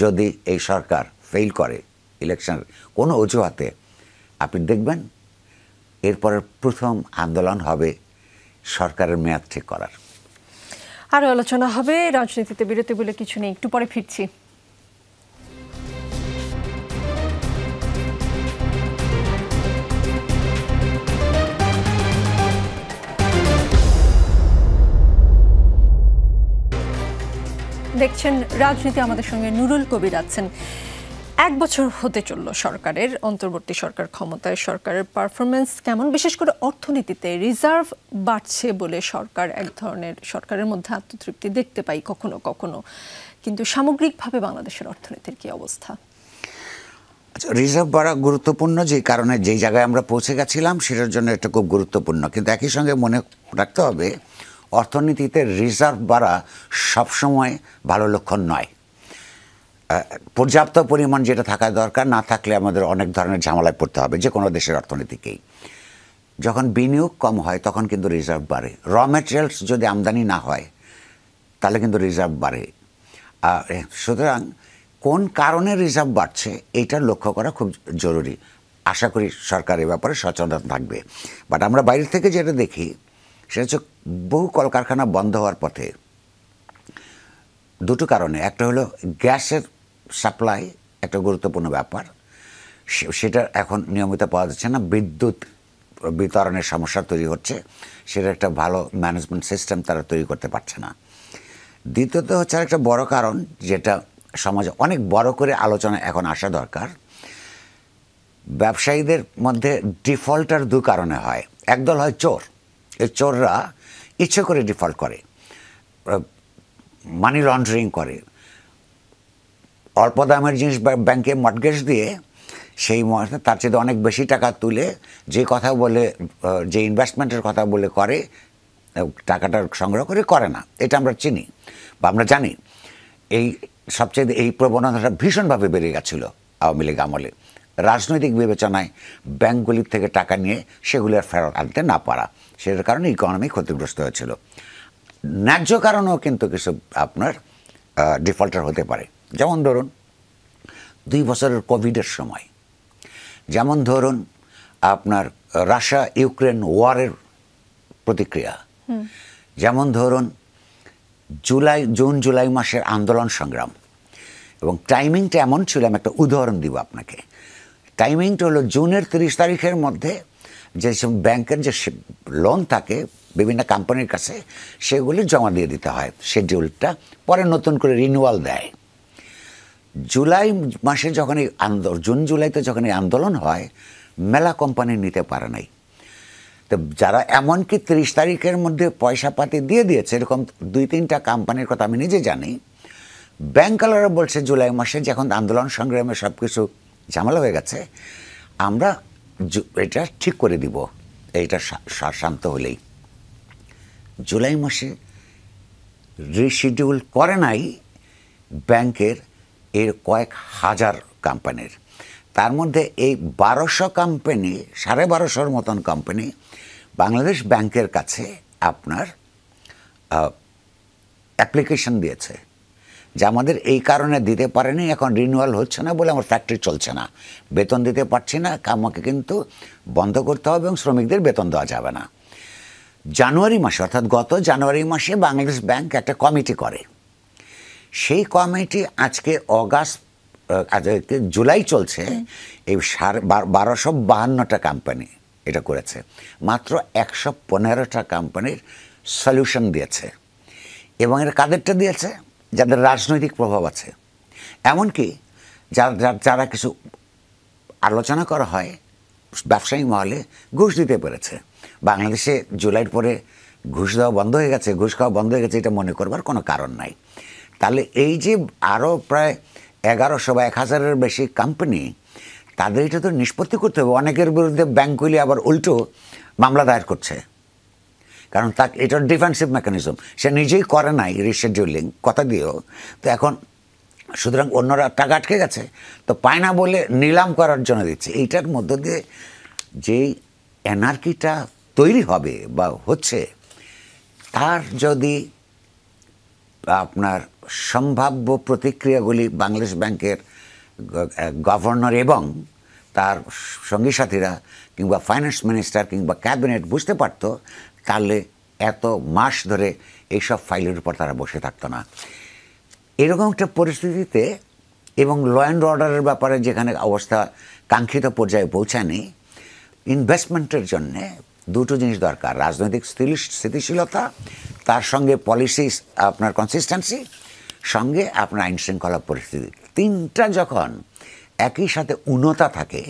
যদি এই সরকার ফেল করে ইলেকশন কোনো অজুহাতে, আপনি দেখবেন এরপরের প্রথম আন্দোলন হবে সরকারের মেয়াদ ঠিক করার। আরও আলোচনা হবে। রাজনীতিতে বিরতি বলে কিছু নেই, একটু পরে ফিরছি। দেখছেন রাজনীতি, আমাদের সঙ্গে নুরুল কবির আছেন। 1 বছর হতে চলল সরকারের, অন্তর্বর্তী সরকার ক্ষমতায়। সরকারের পারফরমেন্স কেমন? বিশেষ করে অর্থনীতিতে রিজার্ভ বাড়ছে বলে সরকার এক ধরনের সরকারের মধ্যে আত্মতৃপ্তি দেখতে পাই কখনো কখনো, কিন্তু সামগ্রিকভাবে বাংলাদেশের অর্থনীতির কি অবস্থা? আচ্ছা, রিজার্ভ বাড়া গুরুত্বপূর্ণ, যে কারণে যেই জায়গায় আমরা পৌঁছে গেছিলাম সেটার জন্য এটা খুব গুরুত্বপূর্ণ। কিন্তু একই সঙ্গে মনে রাখতে হবে অর্থনীতিতে রিজার্ভ বাড়া সবসময় ভালো লক্ষণ নয়। পর্যাপ্ত পরিমাণ যেটা থাকা দরকার না থাকলে আমাদের অনেক ধরনের ঝামেলায় পড়তে হবে যে কোনো দেশের অর্থনীতিকেই। যখন বিনিয়োগ কম হয় তখন কিন্তু রিজার্ভ বাড়ে। র ম্যাটেরিয়ালস যদি আমদানি না হয় তাহলে কিন্তু রিজার্ভ বাড়ে। সুতরাং কোন কারণে রিজার্ভ বাড়ছে এইটা লক্ষ্য করা খুব জরুরি। আশা করি সরকার এ ব্যাপারে সচেতন থাকবে। বাট আমরা বাইরে থেকে যেটা দেখি সেটা হচ্ছে বহু কলকারখানা বন্ধ হওয়ার পথে দুটো কারণে। একটা হলো গ্যাসের সাপ্লাই, একটা গুরুত্বপূর্ণ ব্যাপার, সেটা এখন নিয়মিত পাওয়া যাচ্ছে না। বিদ্যুৎ বিতরণের সমস্যা তৈরি হচ্ছে, সেটা একটা ভালো ম্যানেজমেন্ট সিস্টেম তারা তৈরি করতে পারছে না। দ্বিতীয়ত হচ্ছে একটা বড় কারণ, যেটা সমাজে অনেক বড় করে আলোচনা এখন আসা দরকার। ব্যবসায়ীদের মধ্যে ডিফল্টার দু কারণে হয়। একদল হয় চোর, এই চোররা ইচ্ছে করে ডিফল্ট করে, মানি লন্ডারিং করে, অল্প দামের জিনিস ব্যাংকে মর্টগেজ দিয়ে সেই তার চেয়ে অনেক বেশি টাকা তুলে যে কথা বলে, যে ইনভেস্টমেন্টের কথা বলে করে, টাকাটা সংগ্রহ করে না। এটা আমরা চিনি বা আমরা জানি। সবচেয়ে এই প্রবণতাটা ভীষণভাবে বেড়ে গেছিল আওয়ামী লীগ আমলে। রাজনৈতিক বিবেচনায় ব্যাংকগুলির থেকে টাকা নিয়ে সেগুলি আর ফেরত আনতে না পারা, সেটার কারণে ইকোনমি ক্ষতিগ্রস্ত হয়েছিল। ন্যায্য কারণেও কিন্তু কিছু আপনার ডিফল্টার হতে পারে। যেমন ধরুন 2 বছরের কোভিডের সময়, যেমন ধরুন আপনার রাশিয়া ইউক্রেন ওয়ারের প্রতিক্রিয়া, যেমন ধরুন জুন জুলাই মাসের আন্দোলন সংগ্রাম, এবং টাইমিংটা এমন ছিল, আমি একটা উদাহরণ দিব আপনাকে। টাইমিংটা হলো জুনের 30 তারিখের মধ্যে যেসব ব্যাংকের যে লোন থাকে বিভিন্ন কোম্পানির কাছে, সেগুলি জমা দিয়ে দিতে হয় শিডিউলটা, পরে নতুন করে রিনিউয়াল দেয়। জুলাই মাসে যখন এই জুন জুলাইতে যখন এই আন্দোলন হয়, মেলা কোম্পানি নিতে পারে নাই। তো যারা এমনকি 30 তারিখের মধ্যে পয়সা পাতি দিয়ে দিয়েছে, এরকম 2-3টা কোম্পানির কথা আমি নিজে জানি, ব্যাংকওয়ালারা বলছে জুলাই মাসে যখন আন্দোলন সংগ্রামে সব কিছু ঝামেলা হয়ে গেছে, আমরা এটা ঠিক করে দিব, এইটা শান্ত হলেই। জুলাই মাসে রিশিডিউল করে নাই ব্যাংকের এর কয়েক হাজার কোম্পানির। তার মধ্যে এই 1200 কোম্পানি, 1250 মতন কোম্পানি বাংলাদেশ ব্যাংকের কাছে আপনার অ্যাপ্লিকেশন দিয়েছে যে আমাদের এই কারণে দিতে পারেনি, এখন রিনিউয়াল হচ্ছে না বলে আমার ফ্যাক্টরি চলছে না, বেতন দিতে পারছি না, আমাকে কিন্তু বন্ধ করতে হবে এবং শ্রমিকদের বেতন দেওয়া যাবে না। জানুয়ারি মাসে, অর্থাৎ গত জানুয়ারি মাসে বাংলাদেশ ব্যাংক একটা কমিটি করে। সেই কমিটি আজকে জুলাই চলছে, এই 1252টা কোম্পানি এটা করেছে, মাত্র 115টা কোম্পানির সলিউশন দিয়েছে। এবং এটা কাদেরটা দিয়েছে? যাদের রাজনৈতিক প্রভাব আছে, এমনকি যারা কিছু আলোচনা করা হয় ব্যবসায়ী মহলে, ঘুষ দিতে পেরেছে। বাংলাদেশে জুলাইয়ের পরে ঘুষ দেওয়া বন্ধ হয়ে গেছে, ঘুষ খাওয়া বন্ধ হয়ে গেছে, এটা মনে করবার কোনো কারণ নাই। তাহলে এই যে আরও প্রায় 1100 বা 1000-এর বেশি কোম্পানি, তাদের এটা তো নিষ্পত্তি করতে হবে। অনেকের বিরুদ্ধে ব্যাংকগুলি আবার উল্টো মামলা দায়ের করছে, কারণ তাকে এটার ডিফেন্সিভ মেকানিজম, সে নিজেই করে নাই রিশিডিউলিং কথা দিয়েও। তো এখন সুতরাং অন্যরা টাকা আটকে গেছে, তো পায় না বলে নিলাম করার জন্য দিচ্ছে। এইটার মধ্য দিয়ে যেই এনার্কিটা তৈরি হবে বা হচ্ছে, তার যদি আপনার সম্ভাব্য প্রতিক্রিয়াগুলি বাংলাদেশ ব্যাংকের গভর্নর এবং তার সঙ্গী সাথীরা কিংবা ফাইন্যান্স মিনিস্টার কিংবা ক্যাবিনেট বুঝতে পারত, তাহলে এত মাস ধরে এইসব ফাইলের উপর তারা বসে থাকতো না। এরকম একটা পরিস্থিতিতে এবং ল অ্যান্ড অর্ডারের ব্যাপারে যেখানে অবস্থা কাঙ্ক্ষিত পর্যায়ে পৌঁছায়নি, ইনভেস্টমেন্টের জন্যে দুটো জিনিস দরকার: রাজনৈতিক স্থিতিশীলতা, তার সঙ্গে পলিসি আপনার কনসিস্টেন্সি, সঙ্গে আপনার আইন শৃঙ্খলা পরিস্থিতি। তিনটা যখন একই সাথে উন্নতা থাকে,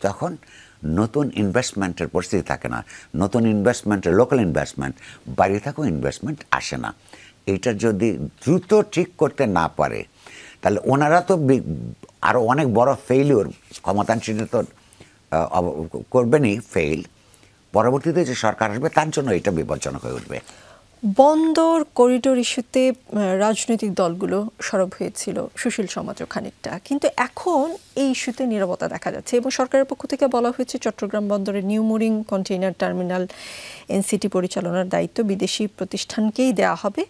তখন নতুন ইনভেস্টমেন্টের পরিস্থিতি থাকে না। নতুন ইনভেস্টমেন্টের, লোকাল ইনভেস্টমেন্ট, বাইরে থেকেও ইনভেস্টমেন্ট আসে না। এইটা যদি দ্রুত ঠিক করতে না পারে, তাহলে ওনারা তো আরও অনেক বড় ফেইলিওর, ক্ষমতাসীন তো করবেনই ফেইল, পরবর্তীতে যে সরকার আসবে তার জন্য এটা বিপজ্জনক হয়ে উঠবে। বন্দর করিডোর ইস্যুতে রাজনৈতিক দলগুলো সরব হয়েছিল, সুশীল সমাজও খানিকটা, কিন্তু এখন এই ইস্যুতে নীরবতা দেখা যাচ্ছে এবং সরকারের পক্ষ থেকে বলা হয়েছে চট্টগ্রাম বন্দরের new mooring container terminal NCT পরিচালনার দায়িত্ব বিদেশি প্রতিষ্ঠানকেই দেওয়া হবে।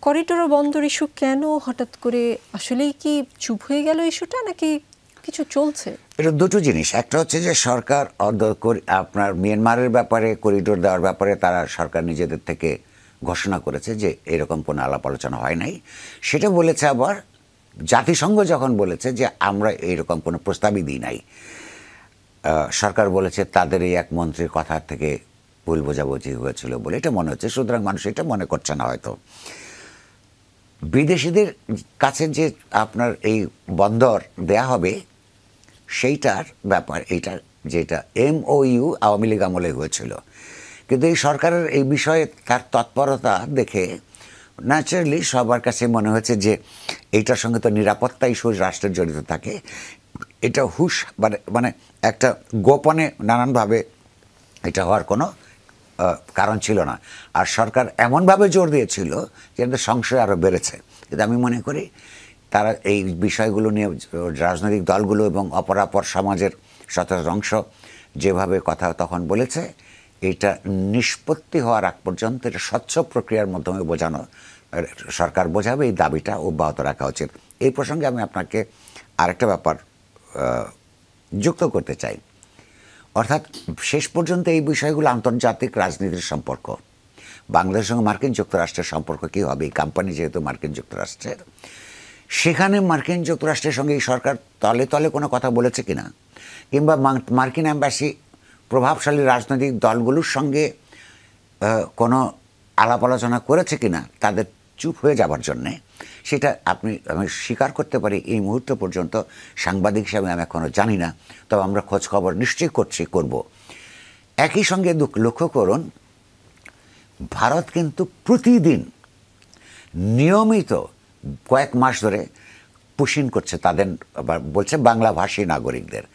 করিডোর ও বন্দর ইস্যু কেন হঠাৎ করে, আসলেই কি চুপ হয়ে গেল ইস্যুটা, নাকি কিছু চলছে? এটা দুটো জিনিস। একটা হচ্ছে যে সরকার আপনার মিয়ানমারের ব্যাপারে, করিডোর দেওয়ার ব্যাপারে তারা সরকার নিজেদের থেকে ঘোষণা করেছে যে এরকম কোনো আলাপ আলোচনা হয় নাই। সেটা বলেছে আবার জাতিসংঘ যখন বলেছে যে আমরা এইরকম কোনো প্রস্তাবই দিই নাই। সরকার বলেছে তাদের এই এক মন্ত্রীর কথা থেকে ভুল বোঝাবুঝি হয়েছিল বলে এটা মনে হচ্ছে। সুতরাং মানুষ এটা মনে করছে না হয়তো। বিদেশিদের কাছে যে আপনার এই বন্দর দেয়া হবে সেইটার ব্যাপার, এইটা যেটা MOU আওয়ামী লীগ আমলে হয়েছিল, কিন্তু এই সরকারের এই বিষয়ে তার তৎপরতা দেখে ন্যাচারালি সবার কাছে মনে হয়েছে যে এইটার সঙ্গে তো নিরাপত্তা ইস্যু রাষ্ট্রের জড়িত থাকে, এটা হুশ মানে একটা গোপনে নানানভাবে এটা হওয়ার কোনো কারণ ছিল না। আর সরকার এমনভাবে জোর দিয়েছিল যে সংশয় আরও বেড়েছে। কিন্তু আমি মনে করি তারা এই বিষয়গুলো নিয়ে রাজনৈতিক দলগুলো এবং অপরাপর সমাজের শতাংশ অংশ যেভাবে কথা তখন বলেছে, এটা নিষ্পত্তি হওয়ার আগ পর্যন্ত এটা স্বচ্ছ প্রক্রিয়ার মাধ্যমে বোঝানো, সরকার বোঝাবে, এই দাবিটা অব্যাহত রাখা উচিত। এই প্রসঙ্গে আমি আপনাকে আরেকটা ব্যাপার যুক্ত করতে চাই। অর্থাৎ শেষ পর্যন্ত এই বিষয়গুলো আন্তর্জাতিক রাজনীতির সম্পর্ক। বাংলাদেশের সঙ্গে মার্কিন যুক্তরাষ্ট্রের সম্পর্ক কী হবে, এই কোম্পানি যেহেতু মার্কিন যুক্তরাষ্ট্রের, সেখানে মার্কিন যুক্তরাষ্ট্রের সঙ্গে এই সরকার তলে তলে কোনো কথা বলেছে কিনা, কিংবা মার্কিন অ্যাম্বাসি প্রভাবশালী রাজনৈতিক দলগুলোর সঙ্গে কোনো আলাপ আলোচনা করেছে কিনা তাদের চুপ হয়ে যাবার জন্যে, সেটা আমি স্বীকার করতে পারি এই মুহূর্ত পর্যন্ত সাংবাদিক হিসাবে আমি এখনও জানি না, তবে আমরা খোঁজখবর নিশ্চয়ই করব। একই সঙ্গে লক্ষ্য করুন, ভারত কিন্তু প্রতিদিন নিয়মিত কয়েক মাস ধরে পুশিং করছে তাদের, বলছে বাংলাভাষী নাগরিকদের।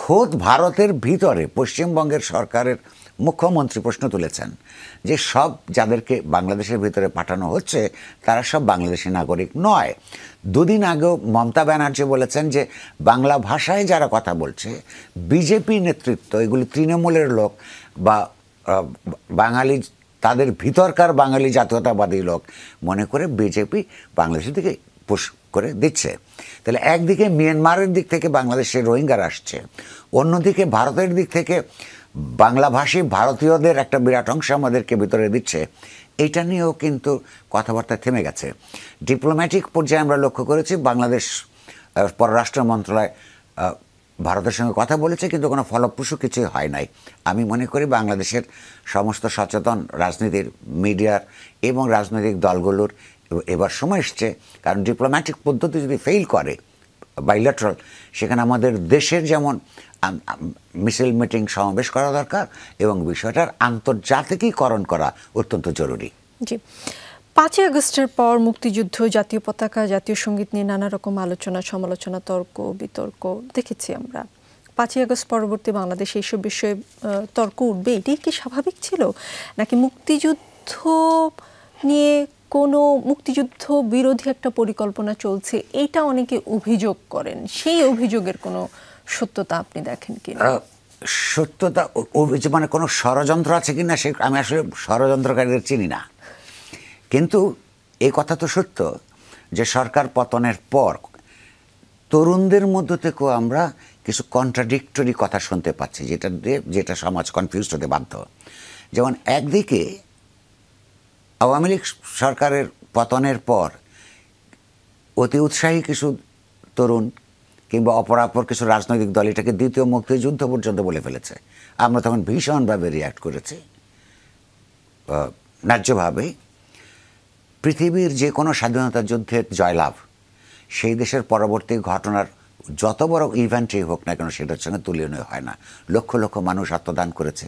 খোদ ভারতের ভিতরে পশ্চিমবঙ্গের সরকারের মুখ্যমন্ত্রী প্রশ্ন তুলেছেন যে সব যাদেরকে বাংলাদেশের ভিতরে পাঠানো হচ্ছে তারা সব বাংলাদেশি নাগরিক নয়। দুদিন আগেও মমতা ব্যানার্জি বলেছেন যে বাংলা ভাষায় যারা কথা বলছে বিজেপি নেতৃত্ব, এগুলি তৃণমূলের লোক বা বাঙালি, তাদের ভিতরকার বাঙালি জাতীয়তাবাদী লোক মনে করে বিজেপি বাংলাদেশের দিকে পুশ করে দিচ্ছে। তাহলে একদিকে মিয়ানমারের দিক থেকে বাংলাদেশের রোহিঙ্গারা আসছে, অন্যদিকে ভারতের দিক থেকে বাংলাভাষী ভারতীয়দের একটা বিরাট অংশ আমাদেরকে ভিতরে দিচ্ছে। এইটা নিয়েও কিন্তু কথাবার্তা থেমে গেছে। ডিপ্লোম্যাটিক পর্যায়ে আমরা লক্ষ্য করেছি বাংলাদেশ পররাষ্ট্র মন্ত্রণালয় ভারতের সঙ্গে কথা বলেছে, কিন্তু কোনো ফলপ্রসূ কিছুই হয় নাই। আমি মনে করি বাংলাদেশের সমস্ত সচেতন রাজনীতির, মিডিয়ার এবং রাজনৈতিক দলগুলোর এবার সময় এসছে, কারণ ডিপ্লোম্যাটিক পদ্ধতি যদি ফেইল করে বাইল্যাটারাল, সেখানে আমাদের দেশের যেমন মিছিল, মিটিং, সমাবেশ করা দরকার এবং বিষয়টার আন্তর্জাতিকীকরণ করা অত্যন্ত জরুরি। জি, 5ই আগস্টের পর মুক্তিযুদ্ধ, জাতীয় পতাকা, জাতীয় সঙ্গীত নিয়ে নানা রকম আলোচনা, সমালোচনা, তর্ক বিতর্ক দেখেছি আমরা। 5ই আগস্ট পরবর্তী বাংলাদেশে এইসব বিষয়ে তর্ক উঠবে, এটাই কি স্বাভাবিক ছিল, নাকি মুক্তিযুদ্ধ নিয়ে কোনো মুক্তিযুদ্ধ বিরোধী একটা পরিকল্পনা চলছে, এইটা অনেকে অভিযোগ করেন, সেই অভিযোগের কোনো সত্যতা আপনি দেখেন কি? সত্যতা মানে কোনো ষড়যন্ত্র আছে কিনা সে আমি আসলে ষড়যন্ত্রকারীদের চিনি না, কিন্তু এই কথা তো সত্য যে সরকার পতনের পর তরুণদের মধ্য থেকেও আমরা কিছু কন্ট্রাডিক্টরি কথা শুনতে পাচ্ছি, যেটা সমাজ কনফিউজড হতে বাধ্য। যেমন একদিকে আওয়ামী লীগ সরকারের পতনের পর অতি উৎসাহী কিছু তরুণ কিংবা অপরাপর কিছু রাজনৈতিক দল এটাকে দ্বিতীয় মুক্তিযুদ্ধ পর্যন্ত বলে ফেলেছে। আমরা তখন ভীষণভাবে রিয়্যাক্ট করেছি। ন্যায্যভাবে পৃথিবীর যে কোনো স্বাধীনতা যুদ্ধের জয়লাভ সেই দেশের পরবর্তী ঘটনার যত বড় ইভেন্টই হোক না কেন সেটার সঙ্গে তুলনীয় হয় না। লক্ষ লক্ষ মানুষ আত্মদান করেছে,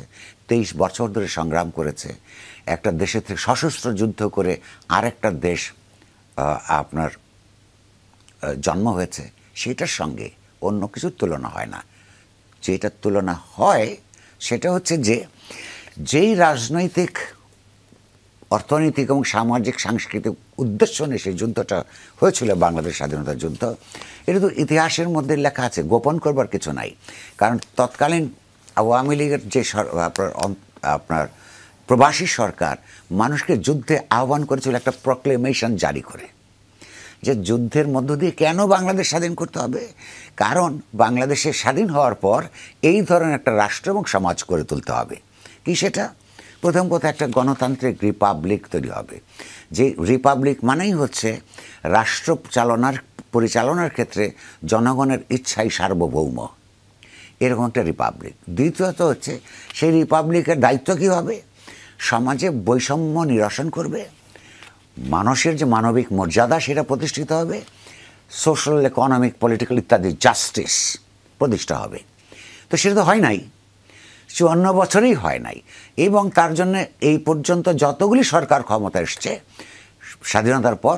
23 বছর ধরে সংগ্রাম করেছে, একটা দেশের থেকে সশস্ত্র যুদ্ধ করে আরেকটা দেশ আপনার জন্ম হয়েছে, সেটার সঙ্গে অন্য কিছুর তুলনা হয় না। যেটার তুলনা হয় সেটা হচ্ছে যে যেই রাজনৈতিক, অর্থনৈতিক এবং সামাজিক সাংস্কৃতিক উদ্দেশ্য নিয়ে সেই যুদ্ধটা হয়েছিল, বাংলাদেশ স্বাধীনতার যুদ্ধ, এটা তো ইতিহাসের মধ্যে লেখা আছে, গোপন করবার কিছু নাই। কারণ তৎকালীন আওয়ামী লীগের যে আপনার প্রবাসী সরকার মানুষকে যুদ্ধে আহ্বান করেছিল একটা প্রক্লেমেশন জারি করে, যে যুদ্ধের মধ্য দিয়ে কেন বাংলাদেশ স্বাধীন করতে হবে, কারণ বাংলাদেশের স্বাধীন হওয়ার পর এই ধরনের একটা রাষ্ট্র এবং সমাজ করে তুলতে হবে। কি সেটা? প্রথম কথা একটা গণতান্ত্রিক রিপাবলিক তৈরি হবে, যে রিপাবলিক মানেই হচ্ছে রাষ্ট্র পরিচালনার ক্ষেত্রে জনগণের ইচ্ছাই সার্বভৌম, এরকম একটা রিপাবলিক। দ্বিতীয়ত হচ্ছে সেই রিপাবলিকের দায়িত্ব কী হবে? সমাজে বৈষম্য নিরসন করবে, মানুষের যে মানবিক মর্যাদা সেটা প্রতিষ্ঠিত হবে, সোশ্যাল, ইকোনমিক, পলিটিক্যাল ইত্যাদি জাস্টিস প্রতিষ্ঠা হবে। তো সেটা তো হয় নাই, 54 বছরেই হয় নাই। এবং তার জন্য এই পর্যন্ত যতগুলি সরকার ক্ষমতা এসছে স্বাধীনতার পর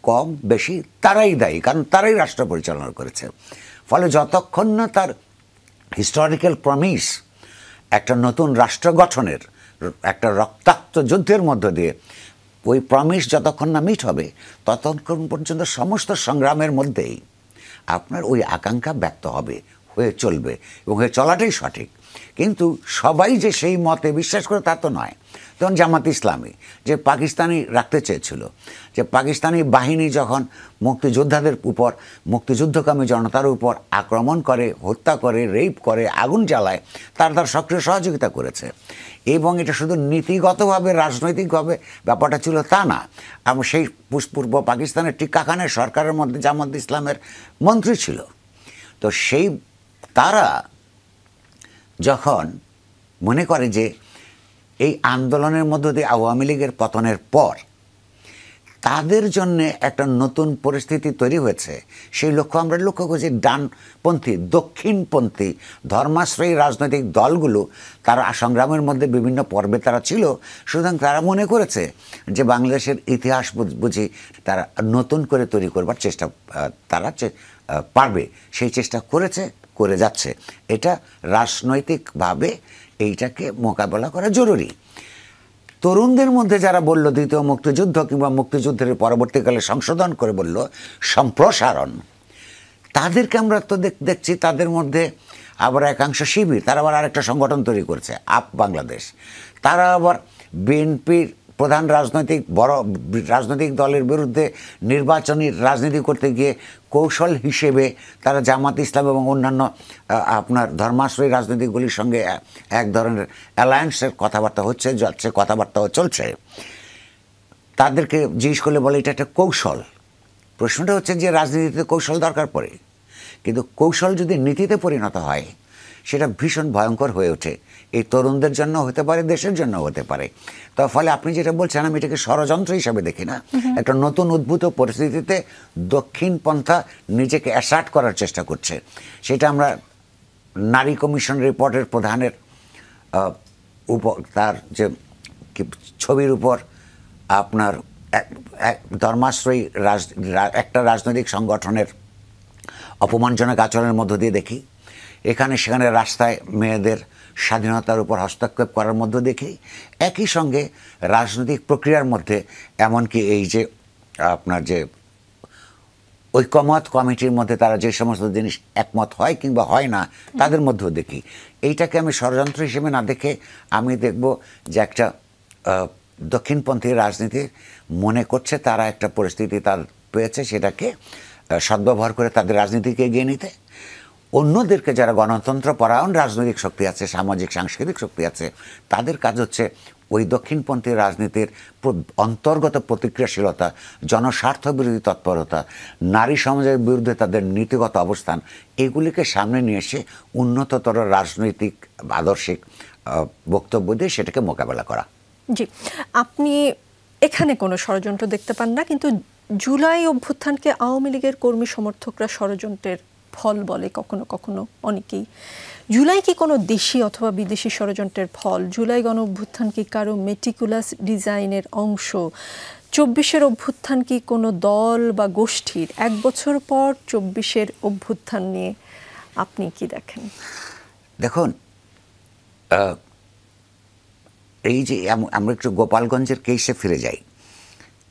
কম বেশি তারাই দায়ী, কারণ তারাই রাষ্ট্র পরিচালনা করেছে। ফলে যতক্ষণ না তার হিস্টোরিক্যাল প্রমিস একটা নতুন রাষ্ট্র গঠনের একটা রক্তাক্ত যুদ্ধের মধ্য দিয়ে ওই প্রমিস যতক্ষণ না মিট হবে ততক্ষণ পর্যন্ত সমস্ত সংগ্রামের মধ্যেই আপনার ওই আকাঙ্ক্ষা ব্যক্ত হবে, হয়ে চলবে এবং হয়ে চলাটাই সঠিক। কিন্তু সবাই যে সেই মতে বিশ্বাস করে তা তো নয়। তখন জামাত ইসলামী যে পাকিস্তানি রাখতে চেয়েছিল, যে পাকিস্তানি বাহিনী যখন মুক্তিযোদ্ধাদের উপর, মুক্তিযুদ্ধকামী জনতার উপর আক্রমণ করে, হত্যা করে, রেপ করে, আগুন জ্বালায়, তার সক্রিয় সহযোগিতা করেছে। এবং এটা শুধু নীতিগতভাবে রাজনৈতিকভাবে ব্যাপারটা ছিল তা না, এবং সেই পূর্ব পাকিস্তানের টিক্কা খানের সরকারের মধ্যে জামাত ইসলামের মন্ত্রী ছিল। তো সেই তারা যখন মনে করে যে এই আন্দোলনের মধ্য দিয়ে আওয়ামী লীগের পতনের পর তাদের জন্য একটা নতুন পরিস্থিতি তৈরি হয়েছে, সেই লক্ষ্য আমরা লক্ষ্য করছি। ডানপন্থী, দক্ষিণপন্থী, ধর্মাশ্রয়ী রাজনৈতিক দলগুলো তারা সংগ্রামের মধ্যে বিভিন্ন পর্বে তারা ছিল, সুতরাং তারা মনে করেছে যে বাংলাদেশের ইতিহাস বুঝি তারা নতুন করে তৈরি করবার চেষ্টা তারা পারবে, সেই চেষ্টা করেছে, করে যাচ্ছে। এটা রাজনৈতিকভাবে এইটাকে মোকাবেলা করা জরুরি। তরুণদের মধ্যে যারা বলল দ্বিতীয় মুক্তিযুদ্ধ কিংবা মুক্তিযুদ্ধের পরবর্তীকালে সংশোধন করে বলল সম্প্রসারণ, তাদেরকে আমরা তো দেখছি তাদের মধ্যে আবার একাংশ শিবির, তারা আবার আরেকটা সংগঠন তৈরি করেছে আপ বাংলাদেশ। তারা আবার বিএনপির প্রধান বড় রাজনৈতিক দলের বিরুদ্ধে নির্বাচনী রাজনীতি করতে গিয়ে কৌশল হিসেবে তারা জামাত ইসলাম এবং অন্যান্য আপনার ধর্মাশ্রয়ী রাজনীতিগুলির সঙ্গে এক ধরনের অ্যালায়েন্সের কথাবার্তাও চলছে। তাদেরকে জিজ্ঞেস করলে বলে এটা একটা কৌশল। প্রশ্নটা হচ্ছে যে রাজনীতিতে কৌশল দরকার পড়ে, কিন্তু কৌশল যদি নীতিতে পরিণত হয় সেটা ভীষণ ভয়ঙ্কর হয়ে ওঠে। এই তরুণদের জন্য হতে পারে, দেশের জন্য হতে পারে। তার ফলে আপনি যেটা বলছেন আমি এটাকে ষড়যন্ত্র হিসাবে দেখি না, একটা নতুন উদ্ভূত পরিস্থিতিতে দক্ষিণ পন্থা নিজেকে অ্যাসার্ট করার চেষ্টা করছে। সেটা আমরা নারী কমিশন রিপোর্টের প্রধানের তার যে ছবির উপর আপনার ধর্মাশ্রয়ী একটা রাজনৈতিক সংগঠনের অপমানজনক আচরণের মধ্য দিয়ে দেখি, এখানে সেখানে রাস্তায় মেয়েদের স্বাধীনতার উপর হস্তক্ষেপ করার মধ্য দেখি, একই সঙ্গে রাজনৈতিক প্রক্রিয়ার মধ্যে এমনকি এই যে আপনার যে ঐকমত কমিটির মধ্যে তারা যে সমস্ত জিনিস একমত হয় কিংবা হয় না তাদের মধ্যেও দেখি। এইটাকে আমি ষড়যন্ত্র হিসেবে না দেখে আমি দেখব যে একটা দক্ষিণপন্থী রাজনীতির মনে করছে তারা একটা পরিস্থিতি তার পেয়েছে, সেটাকে সদ্ব্যবহার করে তাদের রাজনীতিকে এগিয়ে নিতে। অন্যদেরকে যারা গণতন্ত্র পরায়ণ রাজনৈতিক শক্তি আছে, সামাজিক সাংস্কৃতিক শক্তি আছে, তাদের কাজ হচ্ছে ওই দক্ষিণপন্থী রাজনীতির অন্তর্গত প্রতিক্রিয়াশীলতা, জনস্বার্থ বিরোধী তৎপরতা, নারী সমাজের বিরুদ্ধে তাদের নীতিগত অবস্থান, এগুলিকে সামনে নিয়ে এসে উন্নততর রাজনৈতিক আদর্শিক বক্তব্য দিয়ে সেটাকে মোকাবেলা করা। জি, আপনি এখানে কোনো ষড়যন্ত্র দেখতে পান না, কিন্তু জুলাই অভ্যুত্থানকে আওয়ামী লীগের কর্মী সমর্থকরা ষড়যন্ত্রের ফল বলে কখনো কখনো অনেকেই। জুলাই কি কোনো দেশি অথবা বিদেশি ষড়যন্ত্রের ফল? জুলাই গণ অভ্যুত্থান কি কারো মেটিকুলাস ডিজাইনের অংশ? 24-এর অভ্যুত্থান কি কোনো দল বা গোষ্ঠীর? এক বছর পর 24-এর অভ্যুত্থান নিয়ে আপনি কি দেখেন? দেখুন, এই যে আমরা একটু গোপালগঞ্জের কেসে ফিরে যাই।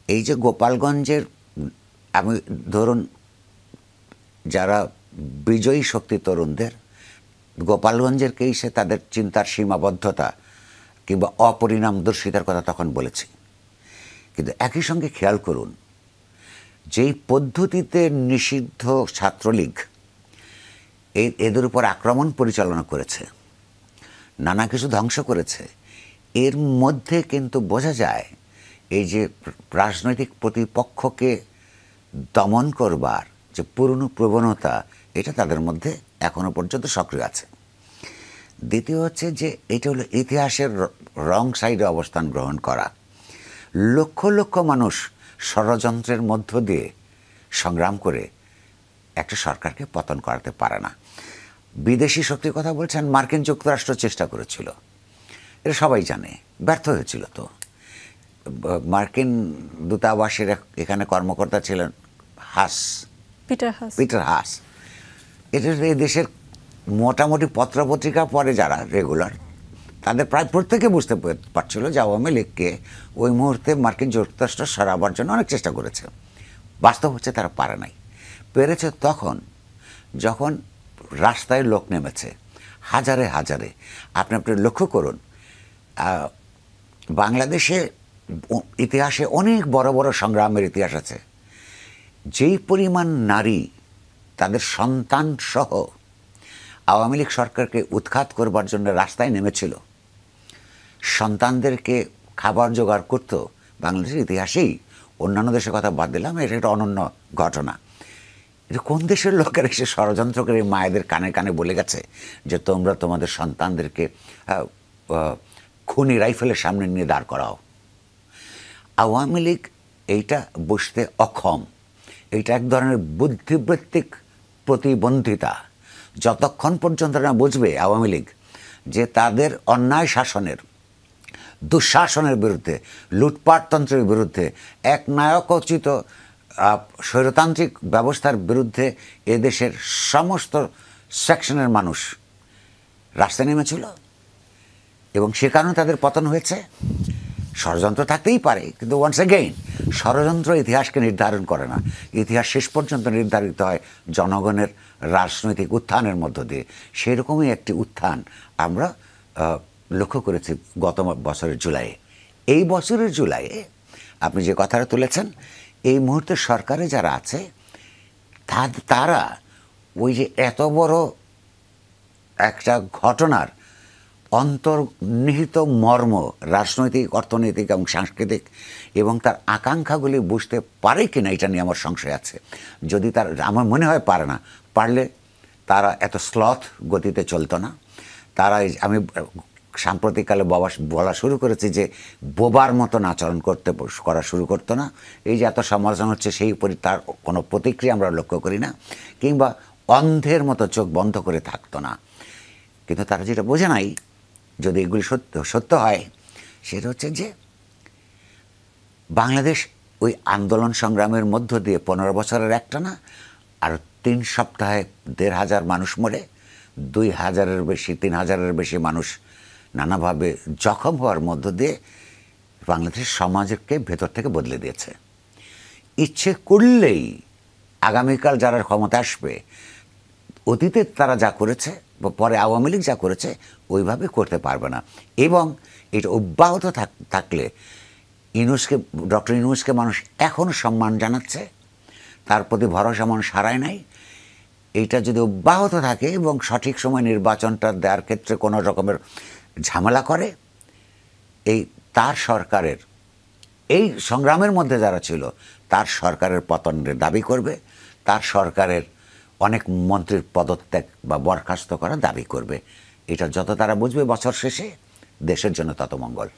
এই যে গোপালগঞ্জের, আমি ধরুন যারা বিজয়ী শক্তি তরুণদের গোপালগঞ্জের কেসে তাদের চিন্তার সীমাবদ্ধতা কিংবা অপরিণামদর্শিতার কথা তখন বলেছি, কিন্তু একই সঙ্গে খেয়াল করুন যেই পদ্ধতিতে নিষিদ্ধ ছাত্রলীগ এদের উপর আক্রমণ পরিচালনা করেছে, নানা কিছু ধ্বংস করেছে, এর মধ্যে কিন্তু বোঝা যায় এই যে রাজনৈতিক প্রতিপক্ষকে দমন করবার যে পুরনো প্রবণতা, এটা তাদের মধ্যে এখনো পর্যন্ত সক্রিয় আছে। দ্বিতীয় হচ্ছে যে এটা হলো ইতিহাসের রং সাইডে অবস্থান গ্রহণ করা। লক্ষ লক্ষ মানুষ ষড়যন্ত্রের মধ্য দিয়ে সংগ্রাম করে একটা সরকারকে পতন করাতে পারে না। বিদেশি শক্তির কথা বলছেন, মার্কিন যুক্তরাষ্ট্র চেষ্টা করেছিল, এটা সবাই জানে, ব্যর্থ হয়েছিল। তো মার্কিন দূতাবাসের এখানে কর্মকর্তা ছিলেন পিটার হাস। এটা এই দেশের মোটামুটি পত্রপত্রিকা পড়ে যারা রেগুলার, তাদের প্রায় প্রত্যেকে বুঝতে পারছিল যে আওয়ামী লীগকে ওই মুহূর্তে মার্কিন যুক্তরাষ্ট্র সরাবার জন্য অনেক চেষ্টা করেছে। বাস্তব হচ্ছে তারা পারে নাই। পেরেছে তখন যখন রাস্তায় লোক নেমেছে হাজারে হাজারে। আপনি লক্ষ্য করুন, বাংলাদেশে ইতিহাসে অনেক বড় বড় সংগ্রামের ইতিহাস আছে। যেই পরিমাণ নারী তাদের সন্তান সহ আওয়ামী লীগ সরকারকে উৎখাত করবার জন্য রাস্তায় নেমেছিল, সন্তানদেরকে খাবার জোগাড় করতো, বাংলাদেশের ইতিহাসেই, অন্যান্য দেশের কথা বাদ দিলাম, এটা একটা অনন্য ঘটনা। এটা কোন দেশের লোকের এসে ষড়যন্ত্র করে মায়েদের কানে কানে বলে গেছে যে তোমরা তোমাদের সন্তানদেরকে খুনি রাইফেলের সামনে নিয়ে দাঁড় করাও? আওয়ামী লীগ এইটা বুঝতে অক্ষম। এইটা এক ধরনের বুদ্ধিবৃত্তিক প্রতিবন্ধিতা। যতক্ষণ পর্যন্ত না বুঝবে আওয়ামী লীগ যে তাদের অন্যায় শাসনের, দুঃশাসনের বিরুদ্ধে, লুটপাটতন্ত্রের বিরুদ্ধে, একনায়কোচিত স্বৈরতান্ত্রিক ব্যবস্থার বিরুদ্ধে এদেশের সমস্ত সেকশনের মানুষ রাস্তায় নেমেছিল এবং সে কারণে তাদের পতন হয়েছে। ষড়যন্ত্র থাকতেই পারে, কিন্তু ওয়ান্স এগেইন ষড়যন্ত্র ইতিহাসকে নির্ধারণ করে না। ইতিহাস শেষ পর্যন্ত নির্ধারিত হয় জনগণের রাজনৈতিক উত্থানের মধ্য দিয়ে। সেরকমই একটি উত্থান আমরা লক্ষ্য করেছি গত বছরের জুলাইয়ে। এই বছরের জুলাইয়ে আপনি যে কথাটা তুলেছেন, এই মুহূর্তে সরকারে যারা আছে তারা ওই যে এত বড় একটা ঘটনার অন্তর্নিহিত মর্ম, রাজনৈতিক, অর্থনৈতিক এবং সাংস্কৃতিক, এবং তার আকাঙ্ক্ষাগুলি বুঝতে পারে কিনা এটা নিয়ে আমার সংশয় আছে। যদি তার, আমার মনে হয় পারে না, পারলে তারা এত স্লথ গতিতে চলতো না। তারা, আমি সাম্প্রতিককালে বলা শুরু করেছি যে বোবার মতন আচরণ করা শুরু করতো না। এই যে এত সমালোচনা হচ্ছে, সেই তার কোনো প্রতিক্রিয়া আমরা লক্ষ্য করি না, কিংবা অন্ধের মতো চোখ বন্ধ করে থাকতো না। কিন্তু তারা যেটা বোঝে নাই, যদি এগুলি সত্য হয়, সেটা হচ্ছে যে বাংলাদেশ ওই আন্দোলন সংগ্রামের মধ্য দিয়ে 15 বছরের একটা না, আর 3 সপ্তাহে 1,500 মানুষ মরে, 2,000-এর বেশি, 3,000-এর বেশি মানুষ নানাভাবে জখম হওয়ার মধ্য দিয়ে বাংলাদেশের সমাজকে ভেতর থেকে বদলে দিয়েছে। ইচ্ছে করলেই আগামীকাল যারা ক্ষমতা আসবে, অতীতে তারা যা করেছে বা পরে আওয়ামী লীগ যা করেছে ওইভাবে করতে পারবে না। এবং এটা অব্যাহত থাকলে ডক্টর ইউনূসকে মানুষ এখনও সম্মান জানাচ্ছে, তার প্রতি ভরসা মানুষ হারায় নাই। এইটা যদি অব্যাহত থাকে এবং সঠিক সময় নির্বাচনটা দেওয়ার ক্ষেত্রে কোনো রকমের ঝামেলা করে, তার সরকারের এই সংগ্রামের মধ্যে যারা ছিল তার সরকারের পতনের দাবি করবে, তার সরকারের অনেক মন্ত্রীর পদত্যাগ বা বরখাস্ত করার দাবি করবে। এটা যত তারা বুঝবে বছর শেষে, দেশের জন্য তত মঙ্গল।